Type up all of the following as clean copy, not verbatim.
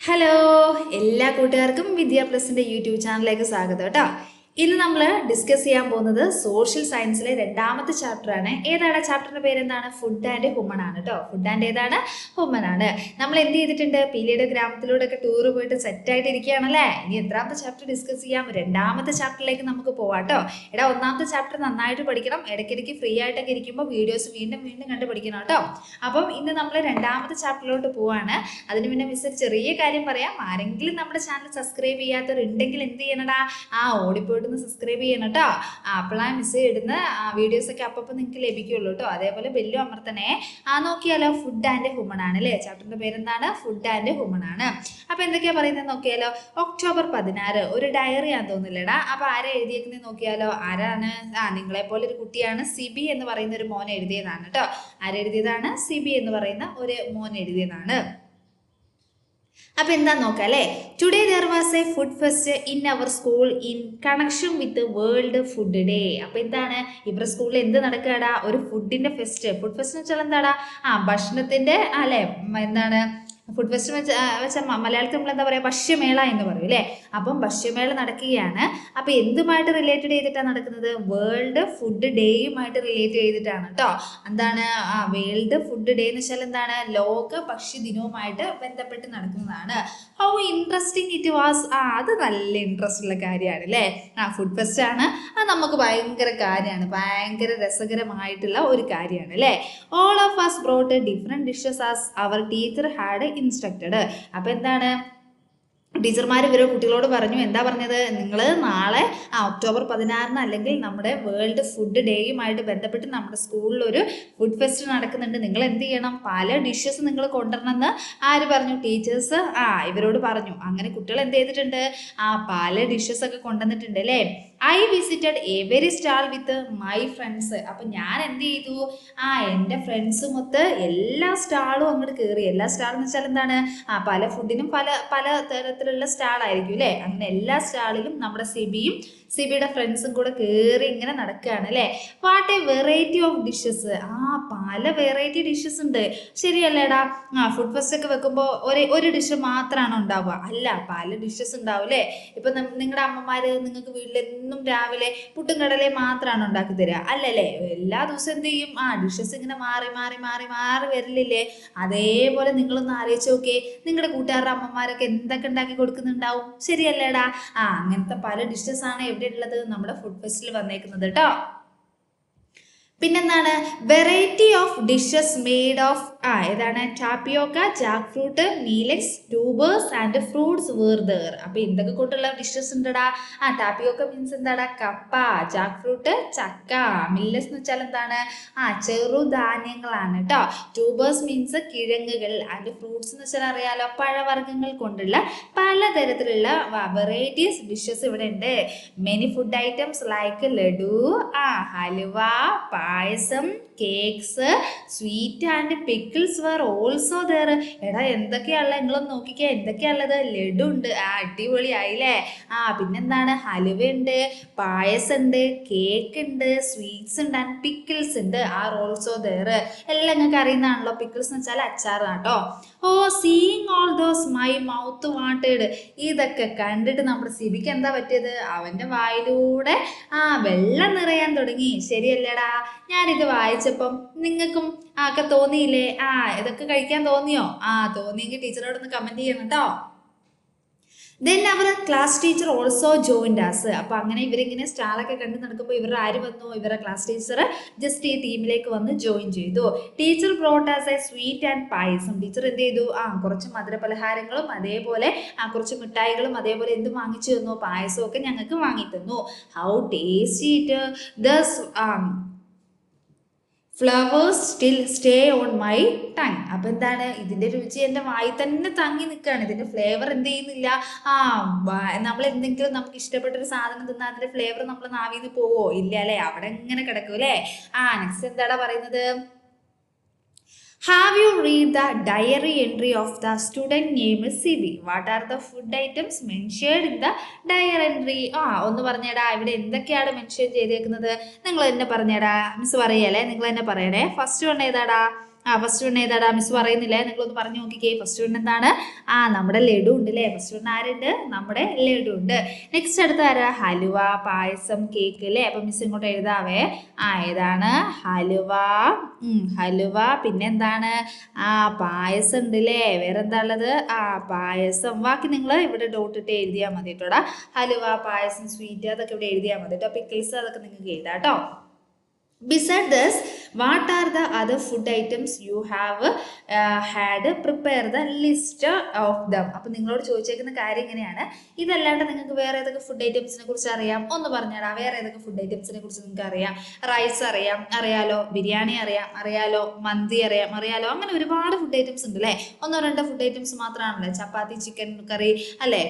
Hello, എല്ലാ കൂട്ടുകാർക്കും വിദ്യാ പ്ലസിന്റെ YouTube ചാനലിലേക്ക് സ്വാഗതം കേട്ടോ. ഇന്ന് നമ്മൾ ഡിസ്കസ് ചെയ്യാൻ പോകുന്നത് സോഷ്യൽ സയൻസിലെ രണ്ടാമത്തെ ചാപ്റ്റർ ആണ്. ഏതാണ് ചാപ്റ്ററിന്റെ പേര്? എന്താണ്? ഫുഡ് ആൻഡ് ഹ്യൂമൻ ആണ് കേട്ടോ. ഫുഡ് ആൻഡ് ഏതാണ്? ഹ്യൂമൻ ആണ്. നമ്മൾ എന്ത് ചെയ്തിട്ടുണ്ട്? പീലിയുടെ ഗ്രാമത്തിലൂടെ ഒക്കെ ടൂർ പോയിട്ട് സെറ്റ് ആയിട്ട് ഇരിക്കുകയാണല്ലേ. ഇനി എത്രാമത്തെ ചാപ്റ്റർ ഡിസ്കസ് ചെയ്യാം? രണ്ടാമത്തെ ചാപ്റ്ററിലേക്ക് നമുക്ക് പോവാം കേട്ടോ. എടാ, ഒന്നാമത്തെ ചാപ്റ്റർ നന്നായിട്ട് പഠിക്കണം. ഇടയ്ക്കിടയ്ക്ക് ഫ്രീ ആയിട്ടൊക്കെ ഇരിക്കുമ്പോൾ വീഡിയോസ് വീണ്ടും വീണ്ടും കണ്ട് പഠിക്കണം കേട്ടോ. അപ്പം ഇന്ന് നമ്മൾ രണ്ടാമത്തെ ചാപ്റ്ററിലോട്ട് പോവാണ്. അതിന് മുന്നേ മിസ് ഒരു ചെറിയ കാര്യം പറയാം. ആരെങ്കിലും നമ്മുടെ ചാനൽ സബ്സ്ക്രൈബ് ചെയ്യാത്തവരുണ്ടെങ്കിൽ എന്ത് ചെയ്യണടാ? ഓടിപ്പോയിട്ട് സബ്സ്ക്രൈബ് ചെയ്യണം കേട്ടോ. അപ്പോഴാണ് മിസ് ഇടുന്ന വീഡിയോസ് ഒക്കെ അപ്പം നിങ്ങൾക്ക് ലഭിക്കുള്ളൂ കേട്ടോ. അതേപോലെ ബെല്ലും അമർത്തണേ. നോക്കിയാലോ, ഫുഡ് ആൻഡ് ഹ്യൂമൻ ആണ് അല്ലേ. ചാപ്റ്ററിന്റെ പേരെന്താണ്? ഫുഡ് ആൻഡ് ഹ്യൂമൻ ആണ്. അപ്പൊ എന്തൊക്കെയാ പറയുന്നത് നോക്കിയാലോ. ഒക്ടോബർ 16 ഒരു ഡയറി ആണെന്ന് തോന്നില്ലടാ. അപ്പൊ ആരാ എഴുതിയേക്കുന്നത് നോക്കിയാലോ. ആരാണ്? നിങ്ങളെ പോലെ ഒരു കുട്ടിയാണ് സിബി എന്ന് പറയുന്ന ഒരു മോൻ എഴുതിയതാണ് കേട്ടോ. ആരെഴുതിയതാണ്? സിബി എന്ന് പറയുന്ന ഒരു മോൻ എഴുതിയതാണ്. അപ്പൊ എന്താ നോക്കാം അല്ലേ. Today there was a food fest in our school in connection with world food day. അപ്പൊ എന്താണ് ഇവരുടെ സ്കൂളിൽ എന്ത് നടക്കാടാ? ഒരു ഫുഡിന്റെ ഫെസ്റ്റ്. ഫുഡ് ഫെസ്റ്റ് എന്ന് വെച്ചാൽ എന്താടാ? ഭക്ഷണത്തിന്റെ അല്ലെ, എന്താണ് ഫുഡ് ഫെസ്റ്റ് വെച്ചാൽ മലയാളത്തിൽ നമ്മൾ എന്താ പറയുക? ഭക്ഷ്യമേള എന്ന് പറയും അല്ലേ. അപ്പം ഭക്ഷ്യമേള നടക്കുകയാണ്. അപ്പൊ എന്തുമായിട്ട് റിലേറ്റഡ് ചെയ്തിട്ടാണ് നടക്കുന്നത്? വേൾഡ് ഫുഡ് ഡേയുമായിട്ട് റിലേറ്റ് ചെയ്തിട്ടാണ് കേട്ടോ. എന്താണ് വേൾഡ് ഫുഡ് ഡേ എന്ന് വെച്ചാൽ എന്താണ്? ലോക ഭക്ഷ്യ ദിനവുമായിട്ട് ബന്ധപ്പെട്ട് നടക്കുന്നതാണ്. How interesting it was. അത് നല്ല ഇൻട്രസ്റ്റ് ഉള്ള കാര്യമാണ് അല്ലേ. ഫുഡ് ഫെസ്റ്റ് ആണ്. അത് നമുക്ക് ഭയങ്കര കാര്യമാണ്, ഭയങ്കര രസകരമായിട്ടുള്ള ഒരു കാര്യമാണ് അല്ലേ. All of us brought different dishes as our teacher had instructed. അപ്പൊ എന്താണ് ടീച്ചർമാർ ഇവരെ കുട്ടികളോട് പറഞ്ഞു. എന്താ പറഞ്ഞത്? നിങ്ങൾ നാളെ ഒക്ടോബർ 16 അല്ലെങ്കിൽ നമ്മുടെ വേൾഡ് ഫുഡ് ഡേയുമായിട്ട് ബന്ധപ്പെട്ട് നമ്മുടെ സ്കൂളിൽ ഒരു ഫുഡ് ഫെസ്റ്റ് നടക്കുന്നുണ്ട്. നിങ്ങൾ എന്ത് ചെയ്യണം? പല ഡിഷസ് നിങ്ങൾ കൊണ്ടുവരണമെന്ന് ആര് പറഞ്ഞു? ടീച്ചേഴ്സ് ഇവരോട് പറഞ്ഞു. അങ്ങനെ കുട്ടികൾ എന്ത് ചെയ്തിട്ടുണ്ട്? പല ഡിഷസ് ഒക്കെ കൊണ്ടുവന്നിട്ടുണ്ട് അല്ലേ. I visited every stall with my friends. അപ്പൊ ഞാൻ എന്ത് ചെയ്തു? എൻ്റെ ഫ്രണ്ട്സും മൊത്ത് എല്ലാ സ്റ്റാളും അങ്ങോട്ട് കയറി. എല്ലാ സ്റ്റാൾ എന്ന് വെച്ചാൽ എന്താണ്? പല ഫുഡിനും പല തരത്തിലുള്ള സ്റ്റാൾ ആയിരിക്കും അല്ലേ. അങ്ങനെ എല്ലാ സ്റ്റാളിലും നമ്മുടെ സിബിയുടെ ഫ്രണ്ട്സും കൂടെ കയറി ഇങ്ങനെ നടക്കുകയാണ് അല്ലേ. What A variety of dishes. പല വെറൈറ്റി ഡിഷസ് ഉണ്ട്. ശരിയല്ലേടാ? ഫുഡ് ഫെസ്റ്റ് ഒക്കെ വെക്കുമ്പോൾ ഒരു ഡിഷ് മാത്രമാണ് ഉണ്ടാവുക? അല്ല, പല ഡിഷസ് ഉണ്ടാവും അല്ലേ. ഇപ്പൊ നിങ്ങളുടെ അമ്മമാര് നിങ്ങൾക്ക് വീട്ടിലെന്നും രാവിലെ പുട്ടും കടലയും മാത്രമാണ് ഉണ്ടാക്കി തരിക? അല്ലല്ലേ. എല്ലാ ദിവസവും എന്ത് ചെയ്യും? ഡിഷസ് ഇങ്ങനെ മാറി മാറി മാറി മാറി വരില്ലേ. അതേപോലെ നിങ്ങളൊന്ന് ആലോചിച്ച് നോക്കിയേ. നിങ്ങളുടെ കൂട്ടുകാരുടെ അമ്മമാരൊക്കെ എന്തൊക്കെ ഉണ്ടാക്കി കൊടുക്കുന്നുണ്ടാവും? ശരിയല്ലേടാ? അങ്ങനത്തെ പല ഡിഷസ് ആണ് എവിടെ ഉള്ളത്? നമ്മുടെ ഫുഡ് ഫെസ്റ്റിൽ വന്നേക്കുന്നത് കേട്ടോ. പിന്നെന്താണ്? Variety of dishes made of ഏതാണ്? Tapioca, jack fruit, millets, tubers and fruits were there. അപ്പൊ എന്തൊക്കെ കൊണ്ടുള്ള ഡിഷസ് ഉണ്ടടാ? ടാപ്പിയോക്ക മീൻസ് എന്താടാ? കപ്പ. ജാക്ക് ഫ്രൂട്ട് ചക്ക. മില്ലറ്റ്സ് എന്ന് വെച്ചാൽ എന്താണ്? ചെറുധാന്യങ്ങളാണ് കേട്ടോ. ട്യൂബേഴ്സ് മീൻസ് കിഴങ്ങുകൾ. ആൻഡ് ഫ്രൂട്ട്സ് എന്ന് വെച്ചാൽ അറിയാലോ, പഴവർഗ്ഗങ്ങൾ കൊണ്ടുള്ള പലതരത്തിലുള്ള വെറൈറ്റീസ് ഡിഷസ് ഇവിടെ ഉണ്ട്. Many food items like laddu, halwa, payasam, cakes, sweet and pickles were also there. എടാ, എന്തൊക്കെയാണുള്ളത്? നിങ്ങളൊന്ന് നോക്കിക്കേ. എന്തൊക്കെയാണുള്ളത്? ലഡു ഉണ്ട്. അടിപൊളിയായില്ലേ. പിന്നെന്താണ്? ഹലുവ ഉണ്ട്, പായസം ഉണ്ട്, കേക്ക് ഉണ്ട്, സ്വീറ്റ്സ് ഉണ്ട്, ആൻഡ് പിക്കിൾസ് ഉണ്ട്. Also there. എല്ലാം നിങ്ങൾക്ക് അറിയുന്നതാണല്ലോ. പിക്കിൾസ് എന്ന് വെച്ചാൽ അച്ചാറാട്ടോ. Seeing all those my mouth വാട്ടേഡ്. ഇതൊക്കെ കണ്ടിട്ട് നമ്മുടെ സിബിക്ക് എന്താ പറ്റിയത്? അവന്റെ വായിലൂടെ വെള്ളം നിറയാൻ തുടങ്ങി. ശരിയല്ലേടാ? ഞാനിത് വായിച്ചപ്പം നിങ്ങൾക്കും ഒക്കെ തോന്നിയില്ലേ? ഇതൊക്കെ കഴിക്കാൻ തോന്നിയോ? തോന്നിയെങ്കിൽ ടീച്ചറോടൊന്ന് കമന്റ് ചെയ്യണം കേട്ടോ. Then our class teacher also joined us. അപ്പൊ അങ്ങനെ ഇവരിങ്ങനെ സ്റ്റാളൊക്കെ കണ്ടു നടക്കുമ്പോൾ ഇവരുടെ ആര് വന്നു? ഇവരുടെ ക്ലാസ് ടീച്ചർ ജസ്റ്റ് ഈ ടീമിലേക്ക് വന്ന് ജോയിൻ ചെയ്തു. Teacher brought as A sweet and payasam. Teacher എന്ത് ചെയ്തു? കുറച്ച് മധുര പലഹാരങ്ങളും അതേപോലെ കുറച്ച് മിഠായികളും അതേപോലെ എന്തും വാങ്ങിച്ചു തന്നു? പായസവും ഒക്കെ ഞങ്ങൾക്ക് വാങ്ങി തന്നു. How tasty it thus flavours still stay on my tongue. അപ്പൊ എന്താണ്? ഇതിന്റെ രുചി എൻ്റെ വായി തന്നെ തങ്ങി നിൽക്കുകയാണ്. ഇതിന്റെ ഫ്ലേവർ എന്ത് ചെയ്യുന്നില്ല? നമ്മൾ എന്തെങ്കിലും നമുക്ക് ഇഷ്ടപ്പെട്ട ഒരു സാധനം തിന്നാൽ അതിന്റെ ഫ്ലേവർ നമ്മൾ നാവിന്ന് പോവോ? ഇല്ല അല്ലേ. അവിടെ എങ്ങനെ കിടക്കും അല്ലേ. നെക്സ്റ്റ് എന്താടാ പറയുന്നത്? Have you read the diary entry of the student named Sibi? What are the food items mentioned in the diary entry? ഒന്ന് പറഞ്ഞേടാ. ഇവിടെ എന്തൊക്കെയാണ് മെൻഷൻ ചെയ്തേക്കുന്നത്? നിങ്ങൾ തന്നെ പറഞ്ഞേടാ. മിസ് പറയല്ലേ, നിങ്ങൾ തന്നെ പറയണേ. ഫസ്റ്റ് വൺ ഏതാടാ? ഫസ്റ്റ് വൺ ഏതാടാ മിസ് പറയുന്നില്ലേ, നിങ്ങളൊന്ന് പറഞ്ഞു നോക്കിക്കേ. ഫസ്റ്റ് വൺ എന്താണ്? നമ്മുടെ ലഡു ഉണ്ട് അല്ലേ. ഫസ്റ്റ് വൺ ആരുണ്ട്? നമ്മുടെ ലഡു ഉണ്ട്. നെക്സ്റ്റ് അടുത്ത ആരാ? ഹലുവ, പായസം, കേക്ക് അല്ലേ. അപ്പൊ മിസ് ഇങ്ങോട്ട് എഴുതാവേ. ഏതാണ്? ഹലുവ. ഹലുവ. പിന്നെ എന്താണ്? പായസം ഉണ്ട് അല്ലേ. വേറെന്താ ഉള്ളത്? പായസം. ബാക്കി നിങ്ങൾ ഇവിടെ ഡോട്ട് ഇട്ട് എഴുതിയാൽ മതി കേട്ടോടാ. ഹലുവ, പായസം, സ്വീറ്റ് അതൊക്കെ ഇവിടെ എഴുതിയാൽ മതി കേട്ടോ. പിക്കിൾസ് അതൊക്കെ നിങ്ങൾക്ക് എഴുതാം കേട്ടോ. Beside this, what are the other food items you have had? Prepare the list of them. അപ്പോൾ നിങ്ങളോട് ചോദിച്ചേക്കുന്ന കാര്യം ഇങ്ങനെയാണ്. ഇതല്ലാണ്ട് നിങ്ങൾക്ക് വേറെ ഏതൊക്കെ ഫുഡ് ഐറ്റംസിനെ കുറിച്ച് അറിയാം? ഒന്ന് പറഞ്ഞാടാ. വേറെ ഏതൊക്കെ ഫുഡ് ഐറ്റംസിനെ കുറിച്ച് നിങ്ങൾക്ക് അറിയാം? റൈസ് അറിയാലോ. ബിരിയാണി അറിയാലോ. മന്തി അറിയാലോ. അങ്ങനെ ഒരുപാട് ഫുഡ് ഐറ്റംസ് ഉണ്ട് അല്ലേ. ഒന്നോ രണ്ടോ ഫുഡ് ഐറ്റംസ് മാത്രമാണല്ലേ. ചപ്പാത്തി, ചിക്കൻ കറി അല്ലേ.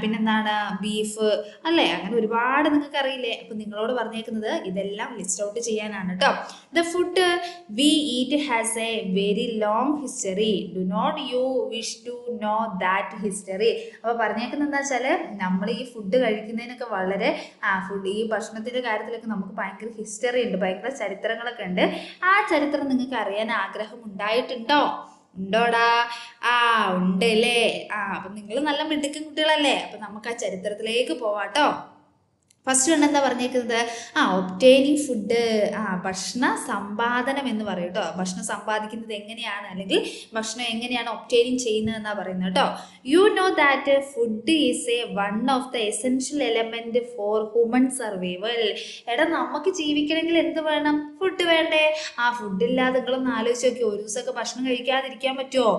പിന്നെന്താണ്? ബീഫ് അല്ലേ. അങ്ങനെ ഒരുപാട് നിങ്ങൾക്ക് അറിയില്ലേ. അപ്പം നിങ്ങളോട് പറഞ്ഞേക്കുന്നത് ഇതെല്ലാം ലിസ്റ്റ് ഔട്ട് ചെയ്യാൻ കേട്ടോ. The food we eat has a very long history. Do not you wish to know that history? അപ്പോൾ പറഞ്ഞേക്കുന്നത് എന്താ വെച്ചാൽ നമ്മൾ ഈ ഫുഡ് കഴിക്കുന്നതിനൊക്കെ വളരെ ഈ ഭക്ഷണത്തിന്റെ കാര്യത്തിലൊക്കെ നമുക്ക് ഭയങ്കര ഹിസ്റ്ററി ഉണ്ട്, ഭയങ്കര ചരിത്രങ്ങളൊക്കെ ഉണ്ട്. ആ ചരിത്രം നിങ്ങൾക്ക് അറിയാൻ ആഗ്രഹം ഉണ്ടായിട്ടുണ്ടോ? ഉണ്ടോടാ? ഉണ്ട് അല്ലേ. അപ്പം നിങ്ങൾ നല്ല മിടുക്കൻ കുട്ടികളല്ലേ. അപ്പം നമുക്ക് ആ ചരിത്രത്തിലേക്ക് പോവാട്ടോ. ഫസ്റ്റ് വൺ എന്താ പറഞ്ഞേക്കുന്നത്? Obtaining food. ഭക്ഷണ സമ്പാദനം എന്ന് പറയും കേട്ടോ. ഭക്ഷണം സമ്പാദിക്കുന്നത് എങ്ങനെയാണ്, അല്ലെങ്കിൽ ഭക്ഷണം എങ്ങനെയാണ് ഒബ്റ്റെയിനിങ് ചെയ്യുന്നത് എന്നാ പറയുന്നത് കേട്ടോ. You know that food is one of the essential element for human survival. നമുക്ക് ജീവിക്കണമെങ്കിൽ എന്ത് വേണം? ഫുഡ് വേണ്ടേ? ഫുഡ് ഇല്ലാതെ നിങ്ങളൊന്ന് ആലോചിച്ച് നോക്കി. ഒരു ദിവസമൊക്കെ ഭക്ഷണം കഴിക്കാതിരിക്കാൻ പറ്റുമോ?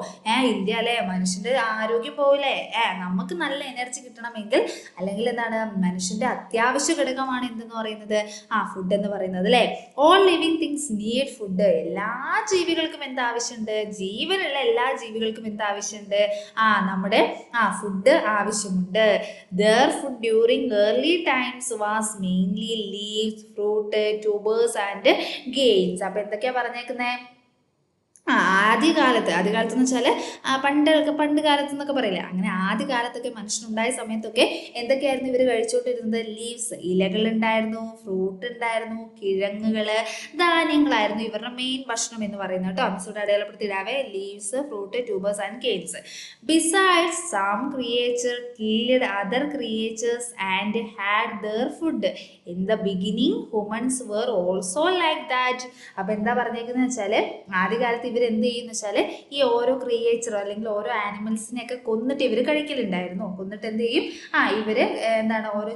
ഇല്ല അല്ലേ. മനുഷ്യന്റെ ആരോഗ്യം പോവില്ലേ. നമുക്ക് നല്ല എനർജി കിട്ടണമെങ്കിൽ, അല്ലെങ്കിൽ എന്താണ്, മനുഷ്യന്റെ അത്യാവശ്യ ഘടകമാണ് എന്തെന്ന് പറയുന്നത്? ഫുഡ് എന്ന് പറയുന്നത് അല്ലേ. All living things need food. എല്ലാ ജീവികൾക്കും എന്താവശ്യമുണ്ട്? ജീവനുള്ള എല്ലാ ജീവികൾക്കും എന്താവശ്യമുണ്ട്? നമ്മുടെ ഫുഡ് ആവശ്യമുണ്ട്. Their food during early times was mainly leaves, fruit, tubers and grains. അപ്പൊ എന്തൊക്കെയാ പറഞ്ഞേക്കുന്നേ? ആദ്യകാലത്ത് എന്ന് വെച്ചാൽ പണ്ട് കാലത്ത് എന്നൊക്കെ പറയില്ല. അങ്ങനെ ആദ്യകാലത്തൊക്കെ മനുഷ്യനുണ്ടായ സമയത്തൊക്കെ എന്തൊക്കെയായിരുന്നു ഇവർ കഴിച്ചുകൊണ്ടിരുന്നത്? ലീവ്സ്, ഇലകളുണ്ടായിരുന്നു, ഫ്രൂട്ട് ഉണ്ടായിരുന്നു, കിഴങ്ങുകൾ, ധാന്യങ്ങളായിരുന്നു ഇവരുടെ മെയിൻ ഭക്ഷണം എന്ന് പറയുന്നത് കേട്ടോ. മിസ്സോട് അടയാളപ്പെടുത്തിയിടാവേ. Leaves, fruit, tubers and canes. Besides some creature killed other creatures and had their food. In the beginning humans were also like that. അപ്പം എന്താ പറഞ്ഞേക്കുന്നത് വെച്ചാൽ ആദ്യകാലത്ത് ഇവരെന്ത് ചെയ്യുന്ന വെച്ചാൽ ഈ ഓരോ ക്രിയേച്ചറോ അല്ലെങ്കിൽ ഓരോ ആനിമൽസിനെയൊക്കെ കൊന്നിട്ട് ഇവർ കഴിക്കലുണ്ടായിരുന്നു. കൊന്നിട്ട് എന്ത് ചെയ്യും? ഇവർ എന്താണ് ഓരോ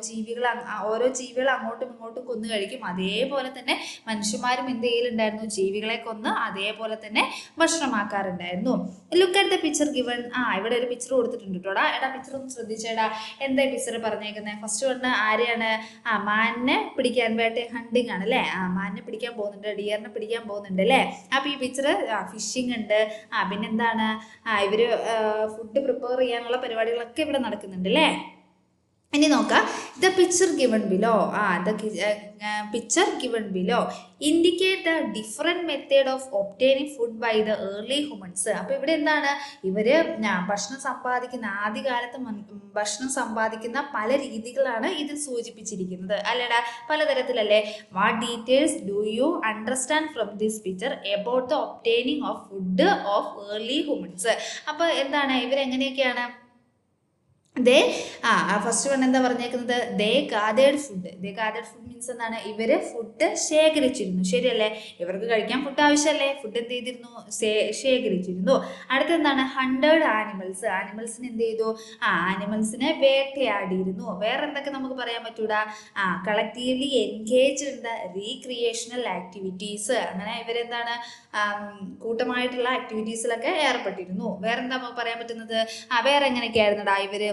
ജീവികൾ അങ്ങോട്ടും ഇങ്ങോട്ടും കൊന്നു കഴിക്കും. അതേപോലെ തന്നെ മനുഷ്യന്മാരും എന്ത് ചെയ്യലുണ്ടായിരുന്നു? ജീവികളെ കൊന്ന് അതേപോലെ തന്നെ ഭക്ഷണമാക്കാറുണ്ടായിരുന്നു. Look at the picture given. ഇവിടെ ഒരു പിക്ചർ കൊടുത്തിട്ടുണ്ട് കേട്ടോടാ. പിക്ചർ ഒന്ന് ശ്രദ്ധിച്ചേടാ. എന്താ പിക്ചർ പറഞ്ഞേക്കുന്നത്? ഫസ്റ്റ് വന്ന് ആരെയാണ്? മാനിനെ പിടിക്കാൻ വേണ്ടി ഹണ്ടിങ് ആണ് അല്ലേ. മാനിനെ പിടിക്കാൻ പോകുന്നുണ്ട്, ഡിയറിനെ പിടിക്കാൻ പോകുന്നുണ്ട് അല്ലേ. അപ്പൊ ഈ പിക്ചർ ഫിഷിംഗ് ഉണ്ട്. പിന്നെന്താണ്? ഇവര് ഫുഡ് പ്രിപ്പയർ ചെയ്യാനുള്ള പരിപാടികളൊക്കെ ഇവിടെ നടക്കുന്നുണ്ട് അല്ലേ. ഇനി നോക്കാം. The picture given below. Picture given below indicate the different method of obtaining food by the early humans. അപ്പൊ ഇവിടെ എന്താണ്? ഇവര് ഭക്ഷണം സമ്പാദിക്കുന്ന ആദ്യകാലത്ത് ഭക്ഷണം സമ്പാദിക്കുന്ന പല രീതികളാണ് ഇതിൽ സൂചിപ്പിച്ചിരിക്കുന്നത് അല്ലേടാ. പലതരത്തിലല്ലേ. What details do you understand from this picture about the obtaining of food of early humans. അപ്പൊ എന്താണ്? ഇവരെങ്ങനെയൊക്കെയാണ്? ഫസ്റ്റ് വൺ എന്താ പറഞ്ഞേക്കുന്നത്? ദേ ഗാദേർഡ് ഫുഡ് മീൻസ് എന്താണ്? ഇവര് ഫുഡ് ശേഖരിച്ചിരുന്നു. ശരിയല്ലേ. ഇവർക്ക് കഴിക്കാൻ ഫുഡ് ആവശ്യമല്ലേ. ഫുഡ് എന്ത് ചെയ്തിരുന്നു? ശേഖരിച്ചിരുന്നു. അടുത്തെന്താണ്? ഹണ്ടേഡ് ആനിമൽസിന് എന്ത് ചെയ്തു? ആനിമൽസിനെ വേട്ടയാടിയിരുന്നു. വേറെ എന്തൊക്കെ നമുക്ക് പറയാൻ പറ്റൂടാ? Collectively engage in the recreational activities. അങ്ങനെ ഇവരെന്താണ്? കൂട്ടമായിട്ടുള്ള ആക്ടിവിറ്റീസിലൊക്കെ ഏർപ്പെട്ടിരുന്നു. വേറെന്താ നമുക്ക് പറയാൻ പറ്റുന്നത്? വേറെ എങ്ങനെയൊക്കെയായിരുന്നടാ ഇവര്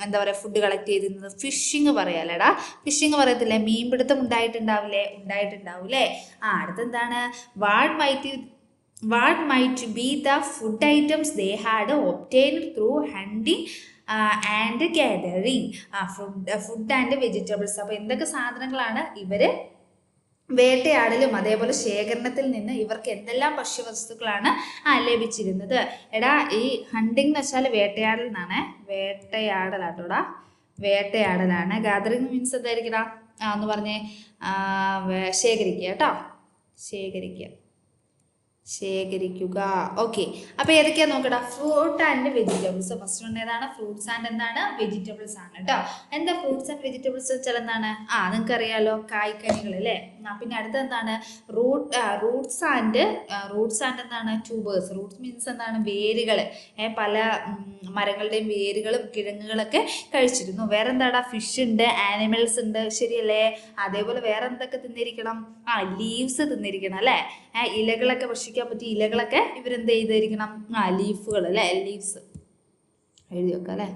എന്താ പറയുക ഫുഡ് കളക്ട് ചെയ്തിരുന്നത്? ഫിഷിങ് പറയാല്ലേടാ. ഫിഷിങ് പറയത്തില്ലേ? മീൻപിടുത്തം ഉണ്ടായിട്ടുണ്ടാവൂലേ. അടുത്തെന്താണ്? What might be the food items they had obtained through hunting and gathering. Food and vegetables. അപ്പോൾ എന്തൊക്കെ സാധനങ്ങളാണ് ഇവര് വേട്ടയാടലും അതേപോലെ ശേഖരണത്തിൽ നിന്ന് ഇവർക്ക് എന്തെല്ലാം ഭക്ഷ്യവസ്തുക്കളാണ് ലഭിച്ചിരുന്നത്? ഈ ഹണ്ടിങ് എന്ന് വെച്ചാൽ വേട്ടയാടൽ എന്നാണ്. വേട്ടയാടലാട്ടോടാ. വേട്ടയാടലാണ്. ഗാദറിങ് മീൻസ് എന്തായിരിക്കടാ? ഒന്ന് പറഞ്ഞേ. ശേഖരിക്കുക കേട്ടോ. ശേഖരിക്കുക. ഓക്കെ, അപ്പൊ ഏതൊക്കെയാ നോക്കടാ? Fruit and vegetables. First one ഏതാണ്? ഫ്രൂട്ട്സ് ആൻഡ് എന്താണ്? വെജിറ്റബിൾസ് ആണ് കേട്ടോ. എന്താ ഫ്രൂട്ട്സ് ആൻഡ് വെജിറ്റബിൾസ് വെച്ചാൽ എന്താണ്? നിങ്ങൾക്ക് അറിയാലോ, കായ്ക്കനികൾ അല്ലേ. പിന്നെ അടുത്ത എന്താണ്? റൂട്ട്സ് ആൻഡ് എന്താണ്? ട്യൂബേഴ്സ്. റൂട്ട്സ് മീൻസ് എന്താണ്? വേരുകൾ. പല മരങ്ങളുടെയും വേരുകളും കിഴങ്ങുകളൊക്കെ കഴിച്ചിരുന്നു. വേറെ എന്താടാ? ഫിഷ് ഉണ്ട്, ആനിമൽസ് ഉണ്ട്, ശരിയല്ലേ? അതേപോലെ വേറെ എന്തൊക്കെ തിന്നിരിക്കണം? ലീവ്സ് തിന്നിരിക്കണം അല്ലേ. ഇലകളൊക്കെ ഭക്ഷിക്കാൻ പറ്റിയ ഇലകളൊക്കെ ഇവരെന്ത് ചെയ്തിരിക്കണം? ലീഫുകൾ അല്ലേ, ലീവ്സ് എഴുതി വെക്കാം അല്ലേ.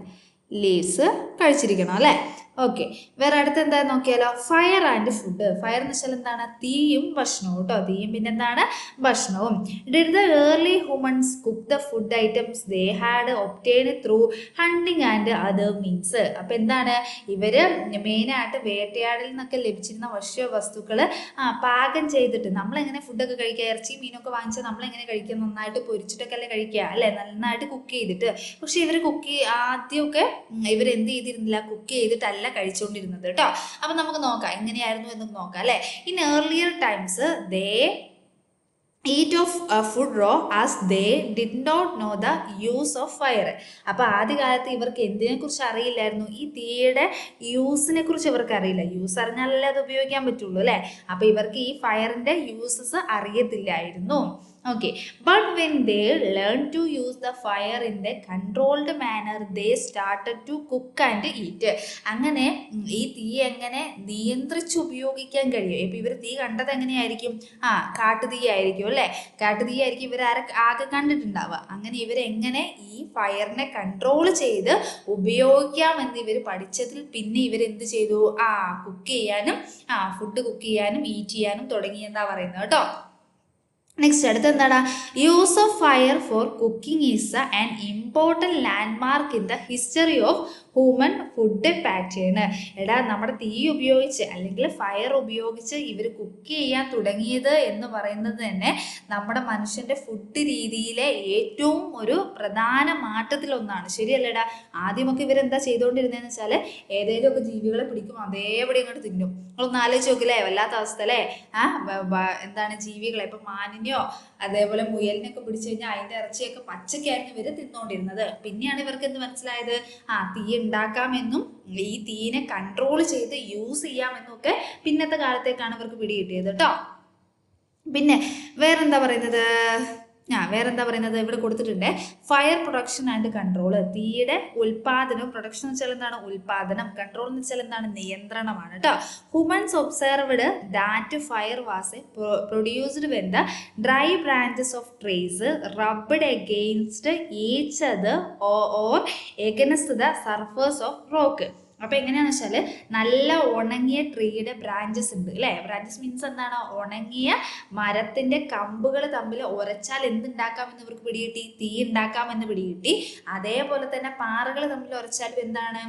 ലീവ്സ് കഴിച്ചിരിക്കണം അല്ലേ. ഓക്കെ, വേറെ അടുത്ത് എന്താ നോക്കിയാലോ? Fire and food. ഫയർ എന്ന് വെച്ചാൽ എന്താണ്? തീയും ഭക്ഷണവും കേട്ടോ. തീയും പിന്നെന്താണ്? ഭക്ഷണവും. Did the early humans cook the food items they had obtained through hunting and other means. അപ്പം എന്താണ്? ഇവര് മെയിനായിട്ട് വേട്ടയാടിൽ നിന്നൊക്കെ ലഭിച്ചിരുന്ന ഭക്ഷ്യവസ്തുക്കൾ പാകം ചെയ്തിട്ട്, നമ്മളെങ്ങനെ ഫുഡൊക്കെ കഴിക്കുക? ഇറച്ചി മീനൊക്കെ വാങ്ങിച്ചാൽ നമ്മളെങ്ങനെ കഴിക്കുക? നന്നായിട്ട് പൊരിച്ചിട്ടൊക്കെ അല്ലേ കഴിക്കുക അല്ലേ, നന്നായിട്ട് കുക്ക് ചെയ്തിട്ട്. പക്ഷെ ഇവർ ആദ്യമൊക്കെ ഇവരെന്ത് ചെയ്തിരുന്നില്ല? കുക്ക് ചെയ്തിട്ടല്ല കഴിച്ചുകൊണ്ടിരുന്നത് കേട്ടോ. അപ്പൊ നമുക്ക് നോക്കാം എങ്ങനെയായിരുന്നു എന്ന് നോക്കാം അല്ലെ. In earlier times they eat of food raw as they did not know the use of fire. അപ്പോൾ ആദ്യകാലത്ത് ഇവർക്ക് എന്തിനെ കുറിച്ച് അറിയില്ലായിരുന്നു? ഈ തീയുടെ യൂസിനെ കുറിച്ച് ഇവർക്ക് അറിയില്ല. യൂസ് അറിഞ്ഞാലല്ലേ അത് ഉപയോഗിക്കാൻ പറ്റുള്ളൂ അല്ലേ. അപ്പോൾ ഇവർക്ക് ഈ ഫയറിന്റെ യൂസസ് അറിയത്തില്ലായിരുന്നു. Okay, but when they learned to use the fire in the controlled manner, they started to cook and eat. അങ്ങനെ ഈ തീ എങ്ങനെ നിയന്ത്രിച്ച് ഉപയോഗിക്കാൻ കഴിയും? ഇപ്പം ഇവർ തീ കണ്ടത് എങ്ങനെയായിരിക്കും? കാട്ടുതീ ആയിരിക്കും അല്ലേ. കാട്ടുതീ ആയിരിക്കും ഇവർ ആകെ കണ്ടിട്ടുണ്ടാവുക. അങ്ങനെ ഇവരെങ്ങനെ ഈ ഫയറിനെ കൺട്രോൾ ചെയ്ത് ഉപയോഗിക്കാമെന്ന് ഇവർ പഠിച്ചതിൽ പിന്നെ ഇവരെന്ത് ചെയ്തു? കുക്ക് ചെയ്യാനും ഫുഡ് കുക്ക് ചെയ്യാനും ഈറ്റ് ചെയ്യാനും തുടങ്ങി എന്നാ പറയുന്നത് കേട്ടോ. നെക്സ്റ്റ് അടുത്ത് എന്താണ്? Use of fire four cooking is an important landmark in the history of human food pattern. നമ്മുടെ തീ ഉപയോഗിച്ച് അല്ലെങ്കിൽ ഫയർ ഉപയോഗിച്ച് ഇവർ കുക്ക് ചെയ്യാൻ തുടങ്ങിയത് എന്ന് പറയുന്നത് തന്നെ നമ്മുടെ മനുഷ്യൻ്റെ ഫുഡ് രീതിയിലെ ഏറ്റവും ഒരു പ്രധാന മാറ്റത്തിലൊന്നാണ്. ശരിയല്ലേടാ? ആദ്യമൊക്കെ ഇവരെന്താ ചെയ്തുകൊണ്ടിരുന്നതെന്ന് വെച്ചാൽ ഏതെങ്കിലുമൊക്കെ ജീവികളെ പിടിക്കും, അതേപടി ഇങ്ങോട്ട് തിന്നും. നമ്മളൊന്ന് ആലോചിച്ച് നോക്കില്ലേ, വല്ലാത്ത അവസ്ഥ അല്ലേ. എന്താണ് ജീവികളെ ഇപ്പം മാനിനെയോ അതേപോലെ മുയലിനെയൊക്കെ പിടിച്ചു കഴിഞ്ഞാൽ അതിൻ്റെ ഇറച്ചിയൊക്കെ പച്ചക്കായിരുന്നു ഇവർ തിന്നുകൊണ്ടിരുന്നത്. പിന്നെയാണ് ഇവർക്ക് എന്ത് മനസ്സിലായത്? തീ ഉണ്ടാക്കാമെന്നും ഈ തീനെ കൺട്രോൾ ചെയ്ത് യൂസ് ചെയ്യാമെന്നും ഒക്കെ പിന്നത്തെ കാലത്തേക്കാണ് ഇവർക്ക് പിടികിട്ടിയത് കേട്ടോ. പിന്നെ വേറെന്താ പറയുന്നത്? ഇവിടെ കൊടുത്തിട്ടുണ്ട് ഫയർ പ്രൊഡക്ഷൻ ആൻഡ് കൺട്രോൾ. തീയുടെ ഉൽപാദനം, പ്രൊഡക്ഷൻ എന്ന് വെച്ചാൽ എന്താണ്? ഉൽപാദനം. കൺട്രോൾ എന്ന് വെച്ചാൽ എന്താണ്? നിയന്ത്രണമാണ് കേട്ടോ. Humans observed that fire was produced when the dry branches of trees rubbed against each other or against the surface of rock. അപ്പോൾ എങ്ങനെയാണെന്ന് വെച്ചാൽ നല്ല ഉണങ്ങിയ ട്രീയുടെ ബ്രാഞ്ചസ് ഉണ്ട് അല്ലേ. ബ്രാഞ്ചസ് മീൻസ് എന്താണ്? ഉണങ്ങിയ മരത്തിൻ്റെ കമ്പുകൾ തമ്മിൽ ഉരച്ചാൽ എന്തുണ്ടാക്കാമെന്ന് ഇവർക്ക് പിടികിട്ടി? തീ ഉണ്ടാക്കാമെന്ന് പിടികിട്ടി. അതേപോലെ തന്നെ പാറകൾ തമ്മിൽ ഉരച്ചാലും എന്താണ്?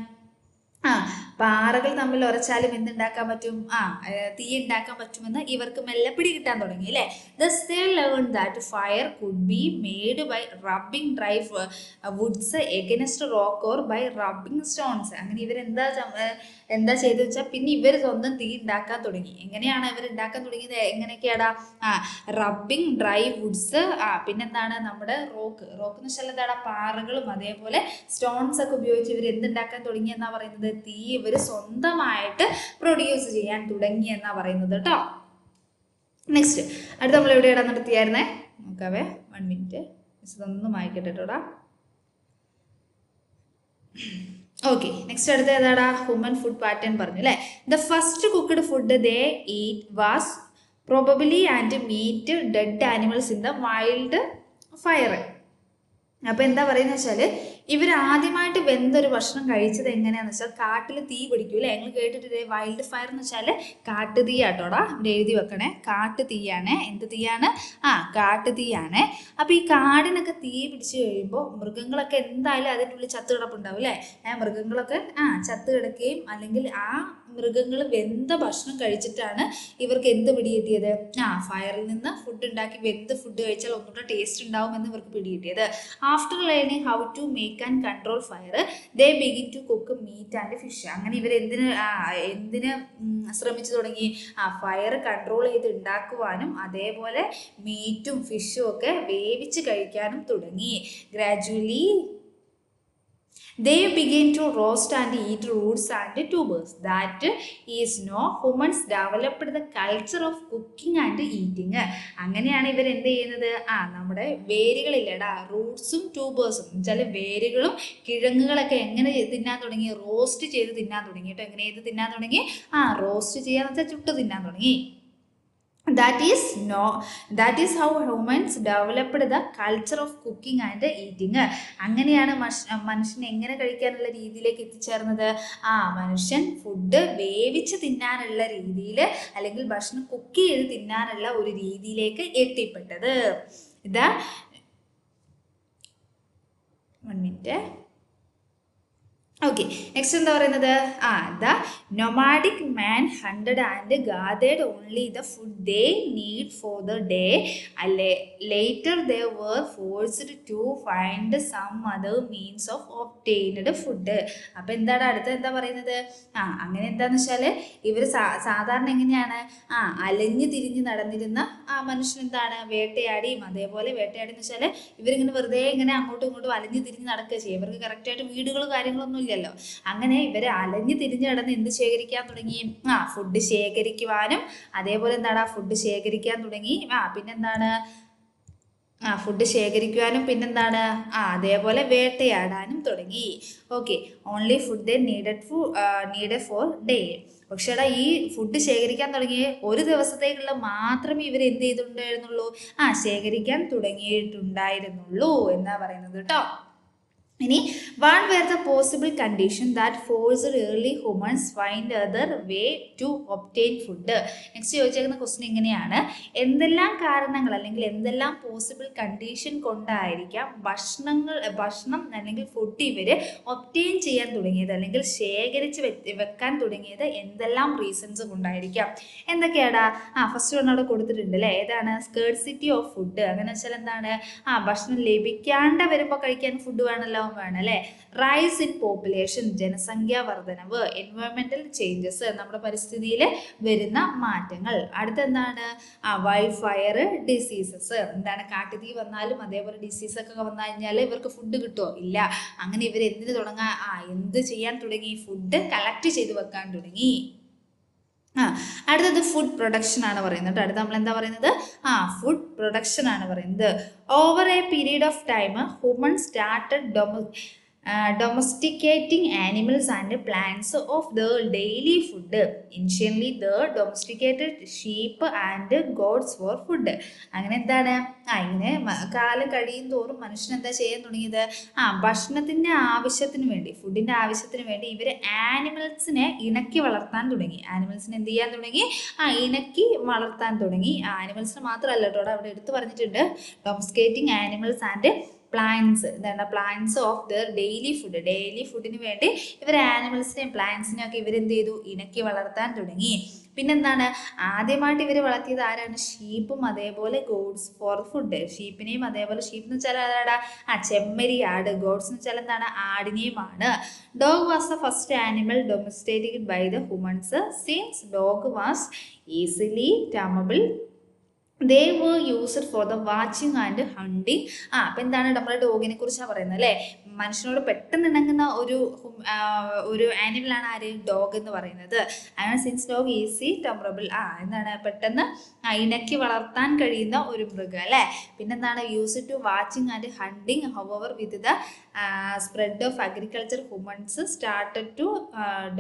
പാറകൾ തമ്മിൽ ഉരച്ചാലും എന്തുണ്ടാക്കാൻ പറ്റും? തീ ഉണ്ടാക്കാൻ പറ്റുമെന്ന് ഇവർക്ക് മെല്ലെ പിടികിട്ടാൻ തുടങ്ങി അല്ലേ. Thus they learned that fire could be made by rubbing dry woods against rock or by rubbing stones. അങ്ങനെ ഇവരെന്താ ചെയ്തെന്ന് വെച്ചാൽ പിന്നെ ഇവർ സ്വന്തം തീ ഉണ്ടാക്കാൻ തുടങ്ങി. എങ്ങനെയാണ് ഇവർ ഉണ്ടാക്കാൻ തുടങ്ങിയത്? എങ്ങനെയൊക്കെയാടാ? റബ്ബിങ് ഡ്രൈ വുഡ്സ്, പിന്നെന്താണ്? നമ്മുടെ റോക്ക് എന്ന് വെച്ചാൽ എന്താടാ? പാറകളും അതേപോലെ സ്റ്റോൺസ് ഒക്കെ ഉപയോഗിച്ച് ഇവർ എന്തുണ്ടാക്കാൻ തുടങ്ങി എന്നാ പറയുന്നത്? തീ ഇവർ സ്വന്തമായിട്ട് പ്രൊഡ്യൂസ് ചെയ്യാൻ തുടങ്ങി എന്നാ പറയുന്നത് കേട്ടോ. നെക്സ്റ്റ് അടുത്ത് നമ്മൾ എവിടെയാണ് നിർത്തിയായിരുന്നേ? നോക്കാവേ, 1 മിനിറ്റ് ഇതൊന്നും വായിക്കട്ടെ കേട്ടോടാ. ഓക്കെ, നെക്സ്റ്റ് അടുത്ത ഏതാടാ? ഹ്യൂമൻ ഫുഡ് പാറ്റേൺ പറഞ്ഞു അല്ലേ. The first cooked food they eat was probably and meat dead animals in the wild fire. അപ്പോൾ എന്താ പറയുന്നത് വെച്ചാൽ ഇവർ ആദ്യമായിട്ട് വെന്തൊരു ഭക്ഷണം കഴിച്ചത് എങ്ങനെയാണെന്ന് വെച്ചാൽ കാട്ടിൽ തീ പിടിക്കും അല്ലേ. ഞങ്ങൾ കേട്ടിട്ടില്ലേ വൈൽഡ് ഫയർ എന്ന് വെച്ചാൽ കാട്ടുതീയാട്ടോടാ. ഇവിടെ എഴുതി വെക്കണേ, കാട്ടുതീയാണ്. എന്ത് തീയാണ്? കാട്ടുതീയാണ്. അപ്പോൾ ഈ കാടിനൊക്കെ തീ പിടിച്ചു കഴിയുമ്പോൾ മൃഗങ്ങളൊക്കെ എന്തായാലും അതിൻ്റെ ഉള്ളിൽ ചത്ത് കിടപ്പുണ്ടാവും അല്ലേ. മൃഗങ്ങളൊക്കെ ചത്ത് കിടക്കുകയും അല്ലെങ്കിൽ ആ മൃഗങ്ങൾ വെന്ത ഭക്ഷണം കഴിച്ചിട്ടാണ് ഇവർക്ക് എന്ത് പിടികിട്ടിയത്? ഫയറിൽ നിന്ന് ഫുഡ് ഉണ്ടാക്കി വെന്ത് ഫുഡ് കഴിച്ചാൽ ഒന്നുകൂടെ ടേസ്റ്റ് ഉണ്ടാവുമെന്ന് ഇവർക്ക് പിടികിട്ടിയത്. After learning how to make and control fire they begin to cook meat and fish. അങ്ങനെ ഇവർ എന്തിന് ശ്രമിച്ചു തുടങ്ങി? ഫയർ കൺട്രോൾ ചെയ്ത് ഉണ്ടാക്കുവാനും അതേപോലെ മീറ്റും ഫിഷും ഒക്കെ വേവിച്ച് കഴിക്കാനും തുടങ്ങി. Gradually they began to roast and eat roots and tubers. That is no humans developed the culture of cooking and eating. അങ്ങനെയാണ് ഇവർ എന്ത് ചെയ്യുന്നത്? നമ്മുടെ വേരുകളില്ലടാ, റൂട്ട്സും ട്യൂബേഴ്സും വെച്ചാൽ വേരുകളും കിഴങ്ങുകളൊക്കെ എങ്ങനെ തിന്നാൻ തുടങ്ങി? റോസ്റ്റ് ചെയ്ത് തിന്നാൻ തുടങ്ങി കേട്ടോ. എങ്ങനെ ചെയ്ത് തിന്നാൻ തുടങ്ങി? റോസ്റ്റ് ചെയ്യാന്ന് വെച്ചാൽ ചുട്ട് തിന്നാൻ തുടങ്ങി. That is how humans developed the culture of cooking and eating. അങ്ങനെയാണ് മനുഷ്യൻ എങ്ങനെ കഴിക്കാനുള്ള രീതിയിലേക്ക് എത്തിച്ചേർന്നത്? മനുഷ്യൻ ഫുഡ് വേവിച്ച് തിന്നാനുള്ള രീതിയിൽ അല്ലെങ്കിൽ ഭക്ഷണം കുക്ക് ചെയ്ത് തിന്നാനുള്ള ഒരു രീതിയിലേക്ക് എത്തിപ്പെട്ടത്. ഇതാ 1 മിനിറ്റ്. ഓക്കെ, നെക്സ്റ്റ് എന്താ പറയുന്നത്? The nomadic man hunted and gathered only the food they need for the day. Later they were forced to find some other means of obtained food. അപ്പം എന്താണ് അടുത്ത എന്താ പറയുന്നത്? അങ്ങനെ എന്താന്ന് വെച്ചാൽ ഇവർ സാധാരണ എങ്ങനെയാണ്? അലഞ്ഞു തിരിഞ്ഞ് നടന്നിരുന്ന മനുഷ്യൻ എന്താണ്? വേട്ടയാടിയും അതേപോലെ വേട്ടയാടി എന്ന് വെച്ചാൽ ഇവരിങ്ങനെ വെറുതെ ഇങ്ങനെ അങ്ങോട്ടും ഇങ്ങോട്ടും അലഞ്ഞു തിരിഞ്ഞ് നടക്കുക ചെയ്യും. ഇവർക്ക് കറക്റ്റായിട്ട് വീടുകളും കാര്യങ്ങളൊന്നും ഇല്ലല്ലോ. അങ്ങനെ ഇവര് അലഞ്ഞു തിരിഞ്ഞു കിടന്ന് എന്ത് ശേഖരിക്കാൻ തുടങ്ങി? ഫുഡ് ശേഖരിക്കുവാനും അതേപോലെ എന്താണ് ഫുഡ് ശേഖരിക്കാൻ തുടങ്ങി. പിന്നെന്താണ്? ഫുഡ് ശേഖരിക്കുവാനും പിന്നെന്താണ്? അതേപോലെ വേട്ടയാടാനും തുടങ്ങി. Okay, only food they needed for day. പക്ഷേടാ ഈ ഫുഡ് ശേഖരിക്കാൻ തുടങ്ങിയ ഒരു ദിവസത്തേക്കുള്ള മാത്രമേ ഇവർ എന്ത് ചെയ്തിട്ടുണ്ടായിരുന്നുള്ളൂ? ശേഖരിക്കാൻ തുടങ്ങിയിട്ടുണ്ടായിരുന്നുള്ളൂ എന്നാ പറയുന്നത് കേട്ടോ. ഇനി what were the possible conditions that forced early humans find other way to obtain food? Next ചോദിച്ചേക്കുന്ന ക്വസ്റ്റ്യൻ ഇങ്ങനെയാണ്: എന്തെല്ലാം കാരണങ്ങൾ അല്ലെങ്കിൽ എന്തെല്ലാം പോസിബിൾ കണ്ടീഷൻ കൊണ്ടായിരിക്കാം ഭക്ഷണം അല്ലെങ്കിൽ ഫുഡ് ഇവര് ഒബ്റ്റെയിൻ ചെയ്യാൻ തുടങ്ങിയത് അല്ലെങ്കിൽ ശേഖരിച്ച് വെക്കാൻ തുടങ്ങിയത് എന്തെല്ലാം റീസൺസ് കൊണ്ടായിരിക്കാം? എന്തൊക്കെയാടാ? ഫസ്റ്റ് വൺ അവിടെ കൊടുത്തിട്ടുണ്ട് അല്ലേ? ഏതാണ്? സ്കേർസിറ്റി ഓഫ് ഫുഡ്. അങ്ങനെ വെച്ചാൽ എന്താണ്? ഭക്ഷണം ലഭിക്കാണ്ട് വരുമ്പോൾ കഴിക്കാൻ ഫുഡ് വേണമല്ലോ, വേണല്ലേ. റൈസ് ഇൻ പോപ്പുലേഷൻ, ജനസംഖ്യാ വർധനവ്. എൻവയോൺമെന്റൽ ചേഞ്ചസ്, നമ്മുടെ പരിസ്ഥിതിയിൽ വരുന്ന മാറ്റങ്ങൾ. അടുത്തെന്താണ്? Wild fire, diseases. എന്താണ്? കാട്ടുതീ വന്നാലും അതേപോലെ ഡിസീസ് ഒക്കെ വന്നു കഴിഞ്ഞാൽ ഇവർക്ക് ഫുഡ് കിട്ടുമോ? ഇല്ല. അങ്ങനെ ഇവർ എന്ത് ചെയ്യാൻ തുടങ്ങി? ഫുഡ് കളക്ട് ചെയ്ത് വെക്കാൻ തുടങ്ങി. അടുത്തത് ഫുഡ് പ്രൊഡക്ഷൻ ആണ് പറയുന്നത്. അടുത്ത നമ്മൾ എന്താ പറയുന്നത്? ഫുഡ് പ്രൊഡക്ഷൻ ആണ് പറയുന്നത്. Over A period of time human started domesticating animals and plants of the daily food. Initially the domesticated sheep and goats for food. അങ്ങനെ എന്താണ്? ഇങ്ങനെ കാലം കഴിയും തോറും മനുഷ്യൻ എന്താ ചെയ്യാൻ തുടങ്ങിയത്? ഭക്ഷണത്തിൻ്റെ ആവശ്യത്തിന് വേണ്ടി, ഫുഡിൻ്റെ ആവശ്യത്തിന് വേണ്ടി ഇവർ ആനിമൽസിനെ ഇണക്കി വളർത്താൻ തുടങ്ങി. ആനിമൽസിനെ എന്ത് ചെയ്യാൻ തുടങ്ങി? ഇണക്കി വളർത്താൻ തുടങ്ങി. ആനിമൽസിന് മാത്രമല്ല കേട്ടോ, അവിടെ എടുത്ത് പറഞ്ഞിട്ടുണ്ട് ഡൊമസ്റ്റിക്കേറ്റിംഗ് ആനിമൽസ് ആൻഡ് പ്ലാന്റ്സ്. എന്താണ്? Plants of there daily food. Daily ഫുഡിന് വേണ്ടി ഇവർ ആനിമൽസിനെയും പ്ലാന്റ്സിനെയും ഒക്കെ ഇവരെന്ത് ചെയ്തു? ഇണക്കി വളർത്താൻ തുടങ്ങി. പിന്നെന്താണ്? ആദ്യമായിട്ട് ഇവർ വളർത്തിയത് ആരാണ്? ഷീപ്പും അതേപോലെ ഗോഡ്സ് ഫോർ ഫുഡ്. ഷീപ്പിനെയും അതേപോലെ, ഷീപ്പ് എന്ന് വെച്ചാൽ ആരാടാ? ചെമ്മരി ആട്. ഗോഡ്സ് എന്ന് വെച്ചാൽ എന്താണ്? ആടിനെയുമാണ്. Dog was the first animal domesticated by the humans. Since dog was easily tamable they were used for the watching and hunting. അപ്പം എന്താണ്? നമ്മുടെ ഡോഗിനെ കുറിച്ചാണ് പറയുന്നത് അല്ലേ? മനുഷ്യനോട് പെട്ടെന്ന് ഇണങ്ങുന്ന ഒരു ആനിമലാണ് ആര്? ഡോഗ് എന്ന് പറയുന്നത്. അങ്ങനെ സിൻസ് ഡോഗ് ഈസി ടമറബിൾ, എന്താണ്? പെട്ടെന്ന് ഇണക്കി വളർത്താൻ കഴിയുന്ന ഒരു മൃഗം അല്ലേ? പിന്നെന്താണ്? Use to watching and hunting. However with the spread of agriculture humans started to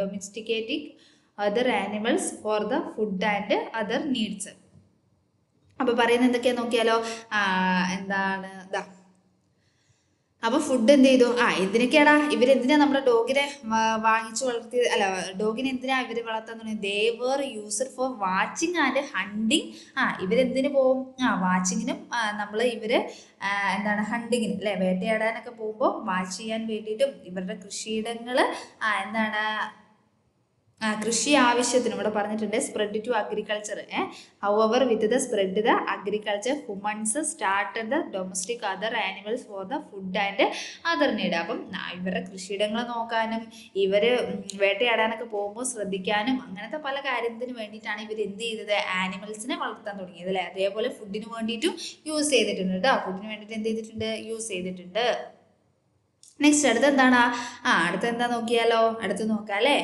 domesticating other animals for the food and other needs. അപ്പോൾ പറയുന്നത് എന്തൊക്കെയാ നോക്കിയാലോ? എന്താണ്? അപ്പോൾ ഫുഡ് എന്ത് ചെയ്തു? എന്തിനൊക്കെയാടാ ഇവരെന്തിനാ നമ്മുടെ ഡോഗിനെ വാങ്ങിച്ചു വളർത്തിയത്? അല്ല, ഡോഗിനെ എന്തിനാ ഇവർ വളർത്താൻ തുടങ്ങി? They were used for watching and hunting. ഇവരെന്തിനു പോവും? വാച്ചിങ്ങിനും എന്താണ്? ഹണ്ടിങ്ങിനും അല്ലേ? വേട്ടയാടാനൊക്കെ പോകുമ്പോൾ വാച്ച് ചെയ്യാൻ വേണ്ടിയിട്ടും ഇവരുടെ കൃഷിയിടങ്ങൾ എന്താണ്? കൃഷി ആവശ്യത്തിന് ഇവിടെ പറഞ്ഞിട്ടുണ്ട് spread to agriculture. However with the spread the agriculture humans started the domestic other animals for the food and other need. അപ്പം ഇവരുടെ കൃഷിയിടങ്ങൾ നോക്കാനും ഇവർ വേട്ടയാടാനൊക്കെ പോകുമ്പോൾ ശ്രദ്ധിക്കാനും അങ്ങനത്തെ പല കാര്യത്തിന് വേണ്ടിയിട്ടാണ് ഇവർ എന്ത് ചെയ്തത്, ആനിമൽസിനെ വളർത്താൻ തുടങ്ങിയത് അല്ലേ. അതേപോലെ ഫുഡിന് വേണ്ടിയിട്ടും യൂസ് ചെയ്തിട്ടുണ്ട് കേട്ടോ. ഫുഡിന് വേണ്ടിയിട്ട് എന്ത് ചെയ്തിട്ടുണ്ട്, യൂസ് ചെയ്തിട്ടുണ്ട്. നെക്സ്റ്റ് അടുത്ത് എന്താണ്, അടുത്ത് എന്താ നോക്കിയാലോ, അടുത്ത് നോക്കാം അല്ലേ.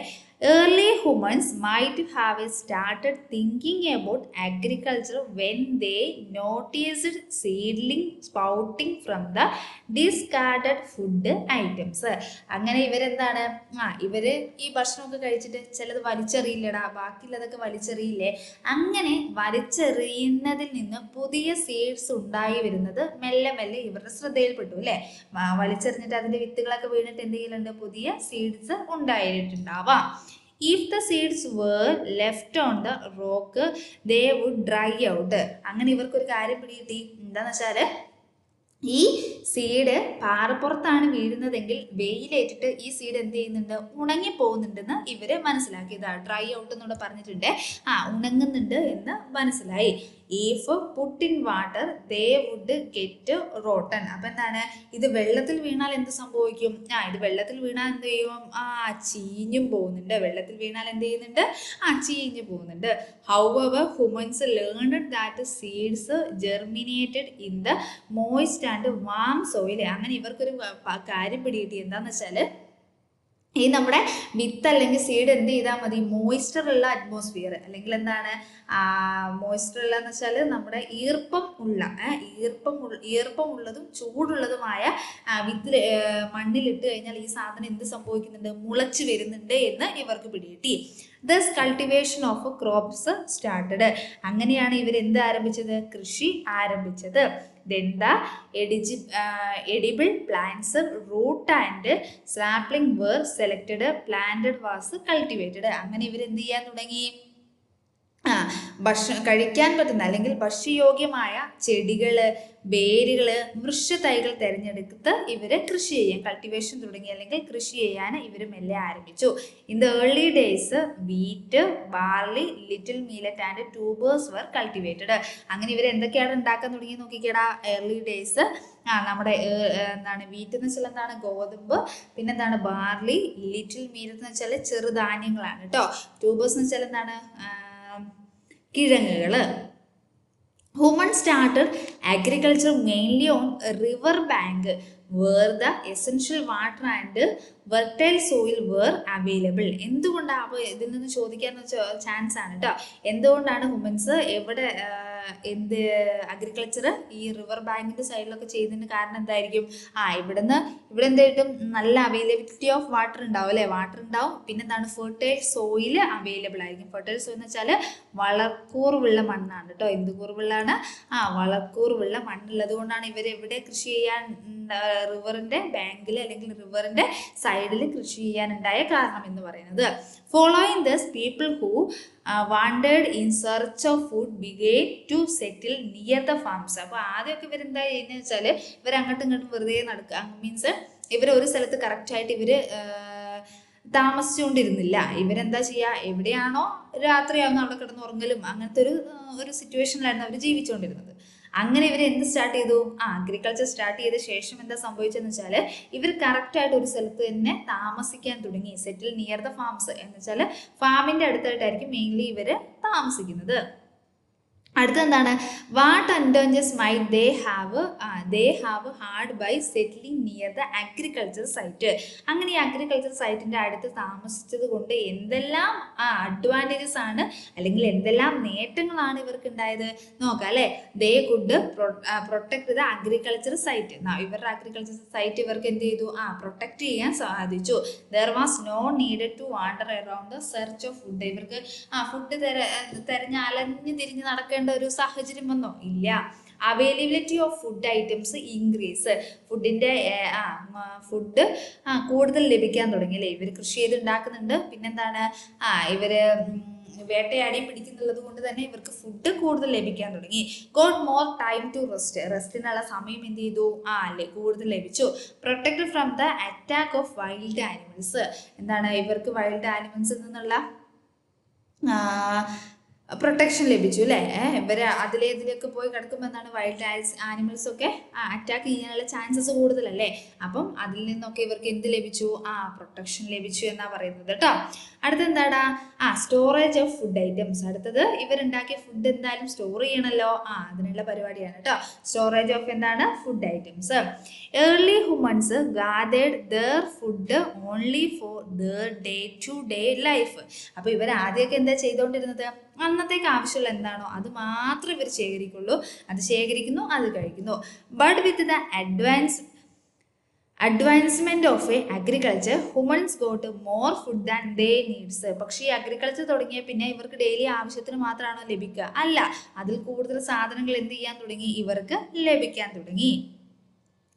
Early humans might have started thinking about agriculture when they noticed seedling sprouting from the discarded food items. അങ്ങനെ ഇവരെന്താണ്, ഇവര് ഈ ഭക്ഷണമൊക്കെ കഴിച്ചിട്ട് ചിലത് വലിച്ചെറിയില്ലടാ, ബാക്കിയുള്ളതൊക്കെ വലിച്ചെറിയില്ലേ. അങ്ങനെ വലിച്ചെറിയുന്നതിൽ നിന്ന് പുതിയ സീഡ്സ് ഉണ്ടായി വരുന്നത് മെല്ലെ മെല്ലെ ഇവരുടെ ശ്രദ്ധയിൽപ്പെട്ടു അല്ലേ. വലിച്ചെറിഞ്ഞിട്ട് അതിന്റെ വിത്തുകളൊക്കെ വീണിട്ട് എന്ത് ചെയ്യലുണ്ട്, പുതിയ seeds ഉണ്ടായിട്ടുണ്ടാവാം. If the seeds were left on the rock, they would dry out. അങ്ങനെ ഇവർക്കൊരു കാര്യം പിടികിട്ടി. എന്താന്ന് വെച്ചാല് ഈ സീഡ് പാറപ്പുറത്താണ് വീഴുന്നതെങ്കിൽ വെയിലേറ്റിട്ട് ഈ സീഡ് എന്ത് ചെയ്യുന്നുണ്ട്, ഉണങ്ങി പോകുന്നുണ്ടെന്ന് ഇവര് മനസ്സിലാക്കിയതാണ്. ഡ്രൈ ഔട്ട് എന്നൂടെ പറഞ്ഞിട്ടുണ്ട്, ഉണങ്ങുന്നുണ്ട് എന്ന് മനസ്സിലായി. If put in water they would get rotten. അപ്പൊ എന്താണ്, ഇത് വെള്ളത്തിൽ വീണാൽ എന്ത് സംഭവിക്കും, ഇത് വെള്ളത്തിൽ വീണാൽ എന്ത് ചെയ്യും, ചീഞ്ഞും പോകുന്നുണ്ട്. വെള്ളത്തിൽ വീണാൽ എന്ത് ചെയ്യുന്നുണ്ട്, ചീഞ്ഞു പോകുന്നുണ്ട്. However humans learned that seeds germinated in the moist and warm soil. അങ്ങനെ ഇവർക്കൊരു കാര്യം പിടികിട്ടി. എന്താന്ന് വെച്ചാല് ഈ നമ്മുടെ വിത്ത് അല്ലെങ്കിൽ സീഡ് എന്ത് ചെയ്താൽ മതി, മോയ്സ്ചർ ഉള്ള അറ്റ്മോസ്ഫിയർ അല്ലെങ്കിൽ എന്താണ് മോയ്സ്ചർ ഉള്ള എന്ന് വെച്ചാൽ നമ്മുടെ ഈർപ്പമുള്ളതും ചൂടുള്ളതുമായ വിത്തിൽ മണ്ണിലിട്ട് കഴിഞ്ഞാൽ ഈ സാധനം എന്ത് സംഭവിക്കുന്നുണ്ട്, മുളച്ച് വരുന്നുണ്ട് എന്ന് ഇവർക്ക് പിടികിട്ടി. Thus cultivation of crops started. അങ്ങനെയാണ് ഇവർ എന്ത് ആരംഭിച്ചത്, കൃഷി ആരംഭിച്ചത്. Then the edible plants, root and sapling were selected, planted was cultivated. അങ്ങനെ ഇവർ എന്ത് ചെയ്യാൻ തുടങ്ങി, കഴിക്കാൻ പറ്റുന്ന അല്ലെങ്കിൽ ഭക്ഷ്യയോഗ്യമായ ചെടികള്, വേരുകള്, വൃക്ഷത്തൈകൾ തിരഞ്ഞെടുത്ത് ഇവര് കൃഷി ചെയ്യാൻ, കൾട്ടിവേഷൻ തുടങ്ങി അല്ലെങ്കിൽ കൃഷി ചെയ്യാൻ ഇവര് മെല്ലെ ആരംഭിച്ചു. In the early days wheat, barley, little millet and tubers were cultivated. അങ്ങനെ ഇവർ എന്തൊക്കെയാണ് ഉണ്ടാക്കാൻ തുടങ്ങി നോക്കിക്കേടാ. ഏർലി ഡേയ്സ് നമ്മുടെ എന്താണ്, വീറ്റ് എന്ന് വെച്ചാൽ എന്താണ്, ഗോതമ്പ്. പിന്നെന്താണ്, ബാർലി. ലിറ്റിൽ മീലറ്റ് എന്ന് വെച്ചാൽ ചെറുധാന്യങ്ങളാണ് കേട്ടോ. ട്യൂബേഴ്സ് എന്ന് വെച്ചാൽ എന്താണ്, കിഴങ്ങുകള്. Humans started agriculture mainly on a river bank where the essential water and fertile soil were available. എന്തുകൊണ്ടാണ് ഇതിൽ നിന്ന് ചോദിക്കാന്ന് ചാൻസ് ആണ് കേട്ടോ. എന്തുകൊണ്ടാണ് ഹ്യൂമൻസ് എവിടെ എന്ത് അഗ്രികൾച്ചർ ഈ റിവർ ബാങ്കിന്റെ സൈഡിലൊക്കെ ചെയ്യുന്നതിന് കാരണം എന്തായിരിക്കും, ഇവിടെ എന്തായിട്ടും നല്ല അവൈലബിലിറ്റി ഓഫ് വാട്ടർ ഉണ്ടാവും അല്ലെ. വാട്ടർ ഉണ്ടാവും. പിന്നെ എന്താണ്, ഫെർട്ടൈൽ സോയിൽ അവൈലബിൾ ആയിരിക്കും. ഫെർട്ടൈൽ സോയിൽ എന്ന് വെച്ചാൽ വളക്കൂറുള്ള മണ്ണാണ് കേട്ടോ. എന്ത് കൂറുള്ളതാണ്, വളക്കൂറുള്ള മണ്ണുള്ളത് കൊണ്ടാണ് ഇവർ എവിടെ കൃഷി ചെയ്യാൻ, റിവറിന്റെ ബാങ്കിൽ അല്ലെങ്കിൽ റിവറിന്റെ സൈഡിൽ കൃഷി ചെയ്യാനുണ്ടായ കാരണം എന്ന് പറയുന്നത്. Following this people who wandered in search of food began to settle near the farms. അപ്പോൾ ആദ്യമൊക്കെ ഇവരെന്താ ചെയ്യുന്നത് വെച്ചാൽ ഇവർ അങ്ങോട്ടും ഇങ്ങോട്ടും വെറുതെ നടക്കുക. മീൻസ് ഇവർ ഒരു സ്ഥലത്ത് കറക്റ്റായിട്ട് ഇവർ താമസിച്ചുകൊണ്ടിരുന്നില്ല. ഇവരെന്താ ചെയ്യുക, എവിടെയാണോ രാത്രിയാവുന്ന അവിടെ കിടന്ന് ഉറങ്ങലും അങ്ങനത്തെ ഒരു സിറ്റുവേഷനിലായിരുന്നു അവർ ജീവിച്ചുകൊണ്ടിരുന്നത്. അങ്ങനെ ഇവർ എന്ത് സ്റ്റാർട്ട് ചെയ്തു, അഗ്രികൾച്ചർ സ്റ്റാർട്ട് ചെയ്ത ശേഷം എന്താ സംഭവിച്ചതെന്ന് വെച്ചാൽ ഇവർ കറക്റ്റായിട്ട് ഒരു സ്ഥലത്ത് തന്നെ താമസിക്കാൻ തുടങ്ങി. സെറ്റിൽ നിയർ ദ ഫാംസ് എന്ന് വെച്ചാൽ ഫാമിന്റെ അടുത്തായിട്ടായിരിക്കും മെയിൻലി ഇവർ താമസിക്കുന്നത്. അടുത്തെന്താണ്, what advantages might they have had by settling near the agriculture site. അങ്ങനെ ഈ അഗ്രികൾച്ചർ സൈറ്റിന്റെ അടുത്ത് താമസിച്ചത് കൊണ്ട് എന്തെല്ലാം അഡ്വാൻറ്റേജസ് ആണ് അല്ലെങ്കിൽ എന്തെല്ലാം നേട്ടങ്ങളാണ് ഇവർക്ക് ഉണ്ടായത് നോക്കാം അല്ലെ. They could protect the agriculture site. ഇവരുടെ അഗ്രികൾച്ചർ സൈറ്റ് ഇവർക്ക് എന്ത് ചെയ്തു, പ്രൊട്ടക്ട് ചെയ്യാൻ സാധിച്ചു. There was no needed to wander around the search of food. ഇവർക്ക് ഫുഡ് തെരഞ്ഞ് അലഞ്ഞ് തിരിഞ്ഞ് നടക്കേണ്ട ഒരു സാഹചര്യം വന്നോ ഇല്ല. Availability of food items increase. Food കൂടുതൽ ലഭിക്കാൻ തുടങ്ങി അല്ലേ. ഇവർ കൃഷി ചെയ്ത് ഉണ്ടാക്കുന്നുണ്ട്. പിന്നെന്താണ്, ഇവര് വേട്ടയാടി പിടിക്കുന്നുള്ളത് കൊണ്ട് തന്നെ ഇവർക്ക് ഫുഡ് കൂടുതൽ ലഭിക്കാൻ തുടങ്ങി. ഗോട്ട് മോർ ടൈം ടു റെസ്റ്റിനുള്ള സമയം എന്ത് ചെയ്തു, കൂടുതൽ ലഭിച്ചു. Protect from the attack of wild animals. എന്താണ്, ഇവർക്ക് വൈൽഡ് ആനിമൽസിൽ നിന്നുള്ള പ്രൊട്ടക്ഷൻ ലഭിച്ചു അല്ലേ. ഇവർ ഇതിലേക്ക് പോയി കിടക്കുമ്പോൾ എന്താണ് വൈൽഡ് ആനിമൽസ് ഒക്കെ അറ്റാക്ക് ചെയ്യാനുള്ള ചാൻസസ് കൂടുതലല്ലേ. അപ്പം അതിൽ നിന്നൊക്കെ ഇവർക്ക് എന്ത് ലഭിച്ചു? പ്രൊട്ടക്ഷൻ ലഭിച്ചു എന്നാ പറയുന്നത് കേട്ടോ. അടുത്ത എന്താടാ? Storage of food items. അടുത്തത് ഇവരുണ്ടാക്കിയ ഫുഡ് എന്തായാലും സ്റ്റോർ ചെയ്യണമല്ലോ. അതിനുള്ള പരിപാടിയാണ് കേട്ടോ. സ്റ്റോറേജ് ഓഫ് എന്താണ്? Food items. Early humans gathered their food only for their day to day life. അപ്പോൾ ഇവർ ആദ്യമൊക്കെ എന്താ ചെയ്തുകൊണ്ടിരുന്നത്? അന്നത്തേക്ക് ആവശ്യമുള്ള എന്താണോ അത് മാത്രമേ ഇവർ ശേഖരിക്കുള്ളൂ. അത് ശേഖരിക്കുന്നു, അത് കഴിക്കുന്നു. But with the advancement of agriculture humans got more food than they needs. പക്ഷേ ഈ അഗ്രികൾച്ചർ തുടങ്ങിയ പിന്നെ ഇവർക്ക് ഡെയിലി ആവശ്യത്തിന് മാത്രമാണോ ലഭിക്കുക? അല്ല, അതിൽ കൂടുതൽ സാധനങ്ങൾ എന്ത് ചെയ്യാൻ തുടങ്ങി? ഇവർക്ക് ലഭിക്കാൻ തുടങ്ങി.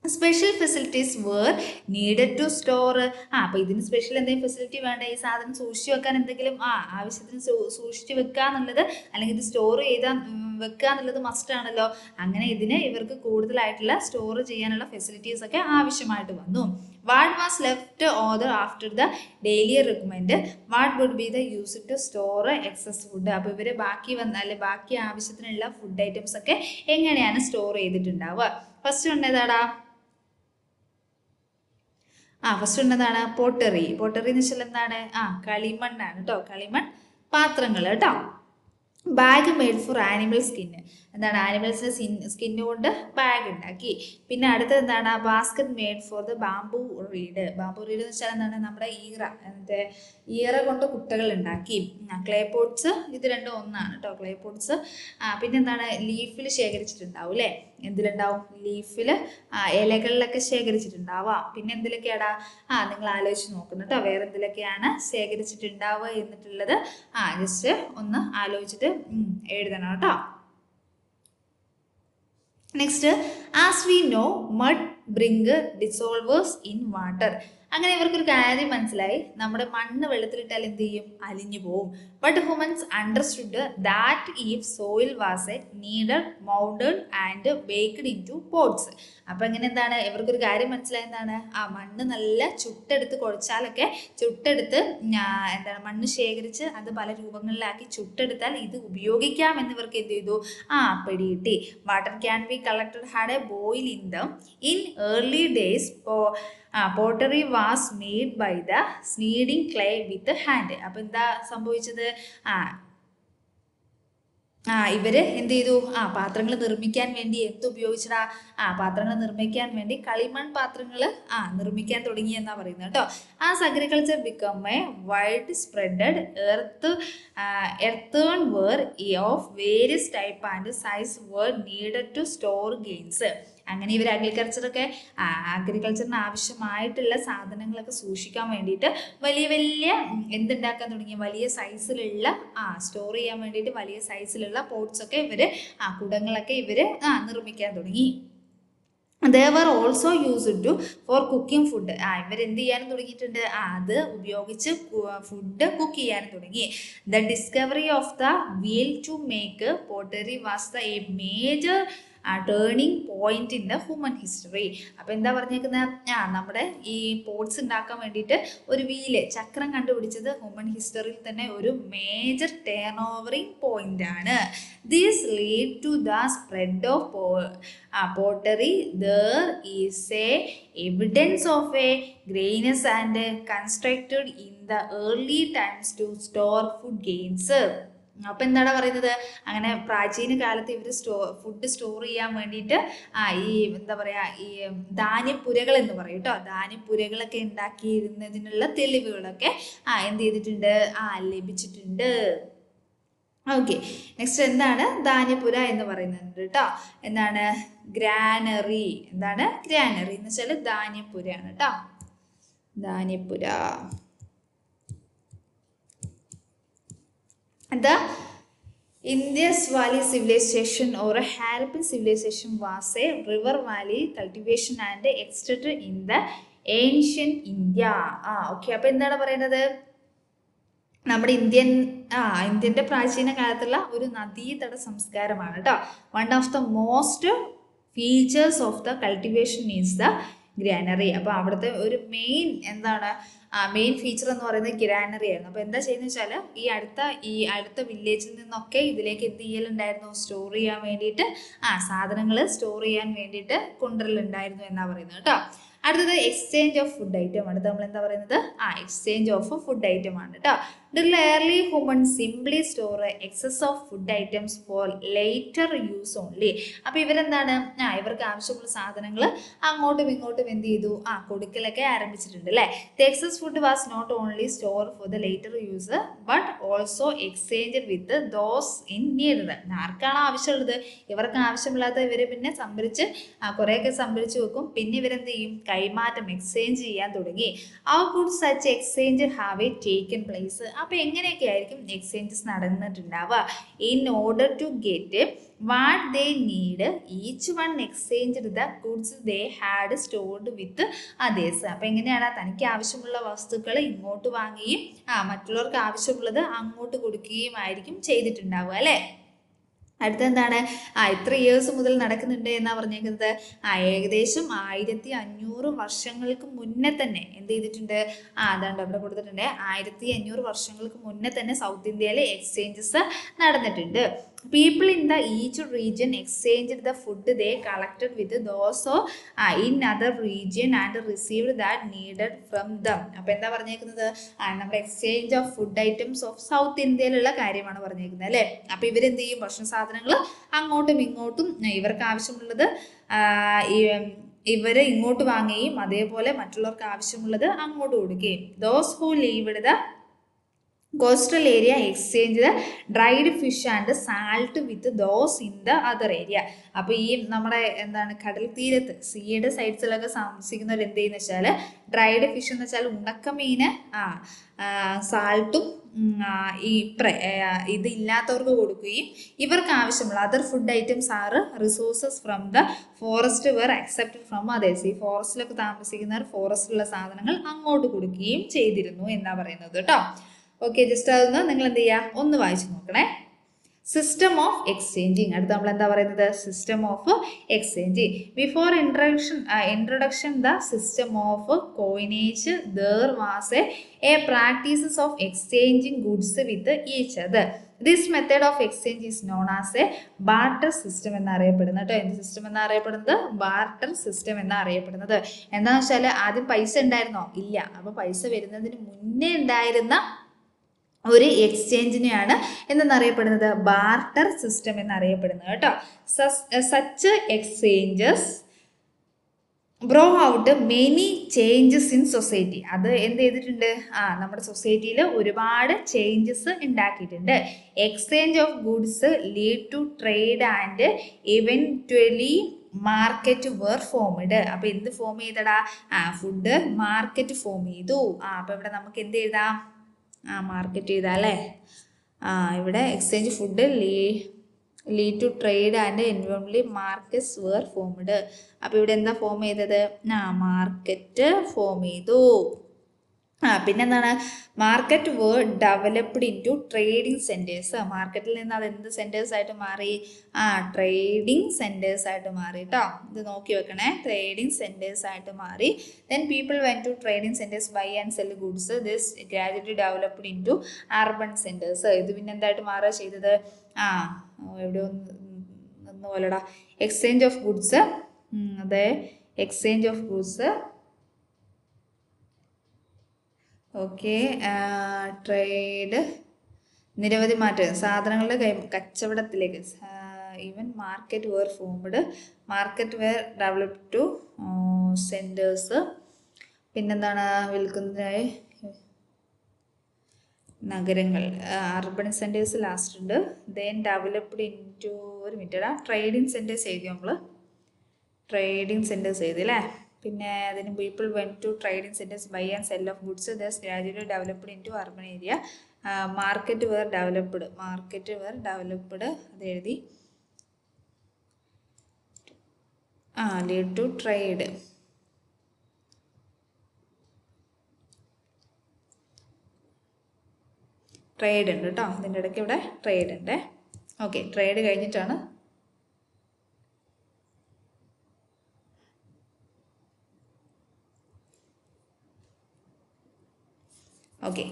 Special facilities were needed to store. അപ്പോൾ ഇതിന് സ്പെഷ്യൽ എന്തെങ്കിലും ഫെസിലിറ്റി വേണ്ട? ഈ സാധനം സൂക്ഷിച്ചു വെക്കാൻ എന്തെങ്കിലും ആവശ്യത്തിന് സൂക്ഷിച്ചു വെക്കുക എന്നുള്ളത്, അല്ലെങ്കിൽ ഇത് സ്റ്റോർ ചെയ്താൽ വെക്കുക എന്നുള്ളത് മസ്റ്റ് ആണല്ലോ. അങ്ങനെ ഇവർക്ക് കൂടുതലായിട്ടുള്ള സ്റ്റോർ ചെയ്യാനുള്ള ഫെസിലിറ്റീസ് ഒക്കെ ആവശ്യമായിട്ട് വന്നു. What was left over after the daily requirement what would be the use to store excess food. അപ്പോൾ ഇവർ ബാക്കി ആവശ്യത്തിനുള്ള ഫുഡ് ഐറ്റംസ് ഒക്കെ എങ്ങനെയാണ് സ്റ്റോർ ചെയ്തിട്ടുണ്ടാവുക? ഫസ്റ്റ് ഉണ്ടേതാടാ? ഫസ്റ്റ് ഉള്ളതാണ് പോട്ടറി. പോട്ടറി എന്ന് വെച്ചാൽ എന്താണ്? കളിമണ്ണാണ് കേട്ടോ. കളിമൺ പാത്രങ്ങൾ കേട്ടോ. Bag made for animal skin. എന്താണ്? ആനിമൽസിൻ്റെ സ്കിന്ന് കൊണ്ട് ബാഗ് ഉണ്ടാക്കി. പിന്നെ അടുത്തത് എന്താണ്? Basket made for the bamboo reed. Bamboo reed എന്ന് വെച്ചാൽ എന്താണ്? നമ്മുടെ ഈറ കൊണ്ട് കുട്ടകൾ ഉണ്ടാക്കി. ക്ലേ പോട്ട്സ്, ഇത് രണ്ടും ഒന്നാണ് കേട്ടോ. Clay pots. പിന്നെ എന്താണ്? ലീഫിൽ ശേഖരിച്ചിട്ടുണ്ടാവും അല്ലേ. എന്തിലുണ്ടാവും? ലീഫിൽ, ഇലകളിലൊക്കെ ശേഖരിച്ചിട്ടുണ്ടാവാം. പിന്നെ എന്തിലൊക്കെയാടാ? നിങ്ങൾ ആലോചിച്ച് നോക്കുന്നു കേട്ടോ. വേറെ എന്തിലൊക്കെയാണ് ശേഖരിച്ചിട്ടുണ്ടാവുക എന്നിട്ടുള്ളത് ജസ്റ്റ് ഒന്ന് ആലോചിച്ചിട്ട് എഴുതണം കേട്ടോ. Next, as we know mud bring dissolvers in water. അങ്ങനെ ഇവർക്കൊരു കാര്യം മനസ്സിലായി, നമ്മുടെ മണ്ണ് വെള്ളത്തിലിട്ടാൽ എന്ത് ചെയ്യും? അലിഞ്ഞു പോവും. But humans understood that if soil was a kneaded mounted and baked in to pots. അപ്പം ഇങ്ങനെ എന്താണ്? ഇവർക്കൊരു കാര്യം മനസ്സിലായി. എന്താണ്? മണ്ണ് നല്ല ചുട്ടെടുത്ത് കുഴച്ചാലൊക്കെ എന്താണ് മണ്ണ് ശേഖരിച്ച് അത് പല രൂപങ്ങളിലാക്കി ചുട്ടെടുത്താൽ ഇത് ഉപയോഗിക്കാം എന്ന് ഇവർക്ക് എന്ത് ചെയ്തു? പിടികിട്ടി. Water can be collected had a boil in them. In early days pottery was made by the kneading clay with hand. അപ്പം എന്താ സംഭവിച്ചത്? ഇവര് എന്ത് ചെയ്തു? പാത്രങ്ങൾ നിർമ്മിക്കാൻ വേണ്ടി എന്തുപയോഗിച്ചടാ? പാത്രങ്ങൾ നിർമ്മിക്കാൻ വേണ്ടി കളിമൺ പാത്രങ്ങൾ നിർമ്മിക്കാൻ തുടങ്ങി എന്നാ പറയുന്നത് കേട്ടോ. Agriculture become a wide spreaded earthenware of various type and size were needed to store grains. അങ്ങനെ ഇവർ അഗ്രികൾച്ചറിന് ആവശ്യമായിട്ടുള്ള സാധനങ്ങളൊക്കെ സൂക്ഷിക്കാൻ വേണ്ടിയിട്ട് വലിയ എന്തുണ്ടാക്കാൻ തുടങ്ങി? വലിയ സൈസിലുള്ള സ്റ്റോർ ചെയ്യാൻ വേണ്ടിയിട്ട് വലിയ സൈസിലുള്ള പോട്ട്സൊക്കെ കുടങ്ങളൊക്കെ നിർമ്മിക്കാൻ തുടങ്ങി. They were also used for cooking food. ഇവരെന്ത് ചെയ്യാനും തുടങ്ങിയിട്ടുണ്ട്? അത് ഉപയോഗിച്ച് ഫുഡ് കുക്ക് ചെയ്യാനും തുടങ്ങി. The discovery of the wheel to make pottery was a major turning point in the human history. അപ്പോൾ എന്താ പറഞ്ഞേക്കുന്നത്? നമ്മുടെ ഈ പോട്ട്സ് ഉണ്ടാക്കാൻ വേണ്ടിയിട്ട് ഒരു ചക്രം കണ്ടുപിടിച്ചത് ഹ്യൂമൻ ഹിസ്റ്ററിയിൽ തന്നെ ഒരു മേജർ ടേൺ ഓവറിങ് പോയിന്റ് ആണ്. This lead to the spread of pottery. There is a evidence of a grayness and constructed in the early times to store food gains. അപ്പം എന്താണ് പറയുന്നത്? അങ്ങനെ പ്രാചീന കാലത്ത് ഇവർ ഫുഡ് സ്റ്റോർ ചെയ്യാൻ വേണ്ടിയിട്ട് ഈ എന്താ പറയുക, ഈ ധാന്യപ്പുരകൾ എന്ന് പറയും കേട്ടോ. ധാന്യപ്പുരകളൊക്കെ ഉണ്ടാക്കിയിരുന്നതിനുള്ള തെളിവുകളൊക്കെ എന്ത് ചെയ്തിട്ടുണ്ട്? ലഭിച്ചിട്ടുണ്ട്. ഓക്കെ, നെക്സ്റ്റ് എന്താണ് ധാന്യപ്പുര എന്ന് പറയുന്നത് കേട്ടോ? എന്താണ്? ഗ്രാനറി. എന്താണ് ഗ്രാനറി എന്ന് വെച്ചാൽ ധാന്യപ്പുരയാണ് കേട്ടോ. ധാന്യപ്പുര. The Indus Valley Civilization or a Harappan civilization was a river valley cultivation and extended in the ancient India. Okay, അപ്പോൾ എന്താണ് പറയുന്നത്? നമ്മുടെ ഇന്ത്യൻ്റെ പ്രാചീന കാലത്തുള്ള ഒരു നദീതട സംസ്കാരമാണ് കേട്ടോ. One of the most features of the cultivation is the granary. അപ്പോൾ അവിടുത്തെ ഒരു മെയിൻ എന്താണ്? മെയിൻ ഫീച്ചർ എന്ന് പറയുന്നത് ഗ്രാനറി ആയിരുന്നു. അപ്പോൾ എന്താ ചെയ്യുന്നത് വെച്ചാൽ ഈ അടുത്ത വില്ലേജിൽ നിന്നൊക്കെ ഇതിലേക്ക് എന്ത് ചെയ്യലുണ്ടായിരുന്നു, സ്റ്റോർ ചെയ്യാൻ വേണ്ടിയിട്ട് സാധനങ്ങൾ സ്റ്റോർ ചെയ്യാൻ വേണ്ടിയിട്ട് കൊണ്ടുവരലുണ്ടായിരുന്നു എന്നാണ് പറയുന്നത് കേട്ടോ. അടുത്തത് എക്സ്ചേഞ്ച് ഓഫ് ഫുഡ് ഐറ്റം. അടുത്ത് നമ്മൾ എന്താ പറയുന്നത്, എക്സ്ചേഞ്ച് ഓഫ് ഫുഡ് ഐറ്റം ആണ് കേട്ടോ. The early humans simply store excess of food items for later use only. അപ്പോൾ ഇവരെന്താണ്, ഇവർക്ക് ആവശ്യമുള്ള സാധനങ്ങൾ അങ്ങോട്ടും ഇങ്ങോട്ടും എന്ത് ചെയ്തു, കൊടുക്കലൊക്കെ ആരംഭിച്ചിട്ടുണ്ട് അല്ലേ. The excess food was not only stored for the later use but also exchanged with those in need. ആർക്കാണ് ആവശ്യമുള്ളത്, ഇവർക്ക് ആവശ്യമില്ലാത്ത ഇവർ പിന്നെ സംഭരിച്ച് കുറേയൊക്കെ സംഭരിച്ച് വെക്കും. പിന്നെ ഇവരെന്ത് ചെയ്യും, കൈമാറ്റം എക്സ്ചേഞ്ച് ചെയ്യാൻ തുടങ്ങി. How could such exchange have taken place? അപ്പോൾ എങ്ങനെയൊക്കെ ആയിരിക്കും എക്സ്ചേഞ്ചസ് നടന്നിട്ടുണ്ടാവുക. In order to get what they need each one exchange the goods they had stored with others. അപ്പോൾ എങ്ങനെയാണ്, തനിക്ക് ആവശ്യമുള്ള വസ്തുക്കൾ ഇങ്ങോട്ട് വാങ്ങുകയും മറ്റുള്ളവർക്ക് ആവശ്യമുള്ളത് അങ്ങോട്ട് കൊടുക്കുകയും ആയിരിക്കും ചെയ്തിട്ടുണ്ടാവുക അല്ലേ. അടുത്തെന്താണ്, ഇത്ര ഇയേഴ്സ് മുതൽ നടക്കുന്നുണ്ട് എന്നാണ് പറഞ്ഞേക്കുന്നത്. ഏകദേശം 1500 വർഷങ്ങൾക്ക് മുന്നേ തന്നെ എന്ത് ചെയ്തിട്ടുണ്ട്, അതാണ്ട് അവിടെ കൊടുത്തിട്ടുണ്ട്, 1500 വർഷങ്ങൾക്ക് മുന്നേ തന്നെ സൗത്ത് ഇന്ത്യയിൽ എക്സ്ചേഞ്ചസ് നടന്നിട്ടുണ്ട്. People in the each region exchanged the food they collected with those in other region and received that needed from them. അപ്പോൾ എന്താ പറഞ്ഞേക്കുന്നത്, നമ്മുടെ exchange of food items of south ഇന്ത്യയിലുള്ള കാര്യമാണ് പറഞ്ഞേക്കുന്നത് അല്ലേ. അപ്പോൾ ഇവരെന്ത് ചെയ്യും, ഭക്ഷണ സാധനങ്ങൾ അങ്ങോട്ടും ഇങ്ങോട്ടും ഇവർക്ക് ആവശ്യമുള്ളത് ഇവർ ഇങ്ങോട്ട് വാങ്ങുകയും അതേപോലെ മറ്റുള്ളവർക്ക് ആവശ്യമുള്ളത് അങ്ങോട്ട് കൊടുക്കുകയും. Those who lived the coastal area exchange the dried fish and salt with those in the other area. അപ്പോൾ ഈ നമ്മുടെ എന്താണ് കടൽ തീരത്ത് സീയുടെ സൈഡ്സിലൊക്കെ താമസിക്കുന്നവർ എന്ത് ചെയ്യുന്ന വെച്ചാൽ ഡ്രൈഡ് ഫിഷ് എന്ന് വെച്ചാൽ ഉണക്കമീൻ സാൾട്ടും ഇത് ഇല്ലാത്തവർക്ക് കൊടുക്കുകയും ഇവർക്ക് ആവശ്യമുള്ള other food items or resources from the forest were accepted from others. ഈ ഫോറസ്റ്റിലൊക്കെ താമസിക്കുന്നവർ ഫോറസ്റ്റിലുള്ള സാധനങ്ങൾ അങ്ങോട്ട് കൊടുക്കുകയും ചെയ്തിരുന്നു എന്നാണ് പറയുന്നത് കേട്ടോ. ഓക്കെ, ജസ്റ്റ് അതൊന്ന് നിങ്ങൾ എന്ത് ചെയ്യുക, ഒന്ന് വായിച്ചു നോക്കണേ. System of exchanging. അടുത്ത് നമ്മൾ എന്താ പറയുന്നത്, system of exchanging. Before introduction the system of coinage there was A practices of exchanging goods with each other. This method of exchange is known as A barter system എന്നറിയപ്പെടുന്നത് കേട്ടോ. എന്ത് system എന്നറിയപ്പെടുന്നത്, barter system എന്നറിയപ്പെടുന്നത്. എന്താണെന്ന് വെച്ചാൽ ആദ്യം പൈസ ഉണ്ടായിരുന്നോ, ഇല്ല. അപ്പോൾ പൈസ വരുന്നതിന് മുന്നേ ഉണ്ടായിരുന്ന ഒരു എക്സ്ചേഞ്ചിനെയാണ് എന്നറിയപ്പെടുന്നത് ബാർട്ടർ സിസ്റ്റം എന്നറിയപ്പെടുന്നത് കേട്ടോ. Such exchanges brought about many changes in society. അത് എന്ത് ചെയ്തിട്ടുണ്ട്, നമ്മുടെ സൊസൈറ്റിയിൽ ഒരുപാട് ചേഞ്ചസ് ഉണ്ടാക്കിയിട്ടുണ്ട്. Exchange of goods lead to trade and eventually market were formed. അപ്പോൾ എന്ത് ഫോം ചെയ്തടാ, ഫുഡ് മാർക്കറ്റ് ഫോം ചെയ്തു. അപ്പോൾ ഇവിടെ നമുക്ക് എന്ത് എഴുതാം, മാർക്കറ്റ് ചെയ്താൽ അല്ലേ. ഇവിടെ exchange food lead to trade and എൻവയോൺമെൻ്റലി മാർക്കറ്റ്സ് വേർ ഫോംഡ്. അപ്പോൾ ഇവിടെ എന്താ ഫോം ചെയ്തത്, മാർക്കറ്റ് ഫോം ചെയ്തു. പിന്നെന്താണ്, market were developed in to trading centres. മാർക്കറ്റിൽ നിന്ന് അത് എന്ത് സെൻറ്റേഴ്സ് ആയിട്ട് മാറി, ട്രേഡിങ് സെൻറ്റേഴ്സ് ആയിട്ട് മാറി കേട്ടോ. ഇത് നോക്കി വെക്കണേ, ട്രേഡിങ് സെൻറ്റേഴ്സ് ആയിട്ട് മാറി. Then people went to trading centres buy and sell goods. This gradually developed in to urban centres. ഇത് പിന്നെ എന്തായിട്ട് മാറുക ചെയ്തത്, എവിടെ ഒന്ന് പോലെടാ, എക്സ്ചേഞ്ച് ഓഫ് ഗുഡ്സ്. അതെ, exchange of goods. Okay, trade നിരവധി മാറ്റം സാധനങ്ങളുടെ കച്ചവടത്തിലേക്ക്. Even market were formed, market were developed to centres. പിന്നെന്താണ്, വിൽക്കുന്നതിനായി നഗരങ്ങൾ, അർബൻ സെൻറ്റേഴ്സ് ലാസ്റ്റ് ഉണ്ട്. ദെൻ ഡെവലപ്ഡ് ഇൻ ടു, ഒരു മിനിറ്റ്, ട്രേഡിങ് സെൻറ്റേഴ്സ് എഴുതി നമ്മൾ, ട്രേഡിങ് സെൻറ്റേഴ്സ് എഴുതി അല്ലേ. പിന്നെ അതിന് people went to trading centres buy and sell of goods. Thus gradually developed in to urban area. Market were developed, market were developed അത് എഴുതി. Lead to trade. Trade ഉണ്ട് കേട്ടോ, ഇതിൻ്റെ ഇടയ്ക്ക് ഇവിടെ ട്രേഡ് ഉണ്ട്. ഓക്കെ, ട്രേഡ് കഴിഞ്ഞിട്ടാണ് ഓക്കെ.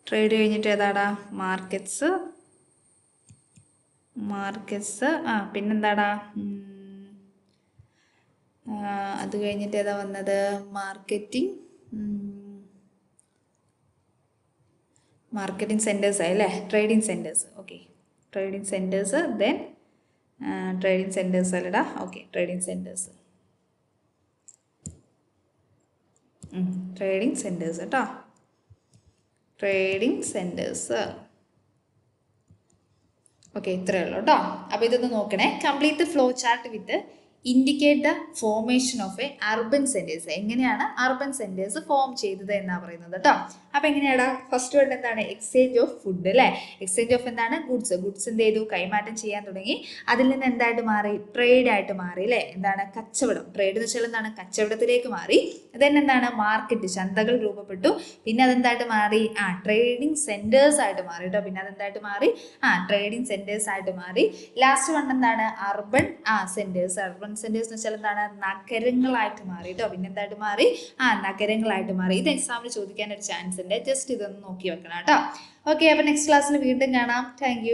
ട്രേഡ് കഴിഞ്ഞിട്ട് ഏതാടാ? മാർക്കറ്റ്സ്. പിന്നെന്താടാ? അത് കഴിഞ്ഞിട്ട് ഏതാ വന്നത്? മാർക്കറ്റിംഗ് സെൻറ്റേഴ്സ് ആയി അല്ലേ? Trading centres. Okay, trading centres. Then trading centres അല്ലടാ. Okay, trading centres. Trading centres കേട്ടോ. Trading centres. ഓക്കെ, ഇത്രയേ ഉള്ളൂ കേട്ടോ. അപ്പോൾ ഇതൊന്ന് നോക്കണേ. Complete the flow chart with indicate the formation of a urban centres. എങ്ങനെയാണ് അർബൻ സെൻറ്റേഴ്സ് ഫോം ചെയ്തത് എന്നാണ് പറയുന്നത് കേട്ടോ. അപ്പോൾ എങ്ങനെയാണ്? ഫസ്റ്റ് വേർഡ് എന്താണ്? എക്സ്ചേഞ്ച് ഓഫ് ഫുഡ് അല്ലേ? എക്സ്ചേഞ്ച് ഓഫ് എന്താണ്? ഗുഡ്സ് എന്ത് ചെയ്തു? കൈമാറ്റം ചെയ്യാൻ തുടങ്ങി. അതിൽ നിന്ന് എന്തായിട്ട് മാറി? ട്രേഡ് ആയിട്ട് മാറി അല്ലേ? എന്താണ്? കച്ചവടം. ട്രേഡ് എന്ന് വെച്ചാൽ എന്താണ്? കച്ചവടത്തിലേക്ക് മാറി. then എന്താണ്? മാർക്കറ്റ്, ചന്തകൾ രൂപപ്പെട്ടു. പിന്നെ അതെന്തായിട്ട് മാറി? ട്രേഡിംഗ് സെൻറ്റേഴ്സ് ആയിട്ട് മാറി കേട്ടോ. പിന്നെ അതെന്തായിട്ട് മാറി? ട്രേഡിംഗ് സെൻറ്റേഴ്സ് ആയിട്ട് മാറി. ലാസ്റ്റ് വൺ എന്താണ്? Urban centres. അർബൻ സെൻറ്റേഴ്സ് എന്ന് വെച്ചാൽ എന്താണ്? നഗരങ്ങളായിട്ട് മാറി കേട്ടോ. പിന്നെ എന്തായിട്ട് മാറി? നഗരങ്ങളായിട്ട് മാറി. ഇത് എക്സാമിന് ചോദിക്കാൻ ഒരു ചാൻസ് ഉണ്ട്. ജസ്റ്റ് ഇതൊന്ന് നോക്കി വെക്കണം കേട്ടോ. ഓക്കെ, അപ്പോൾ നെക്സ്റ്റ് ക്ലാസ്സിൽ വീണ്ടും കാണാം. താങ്ക്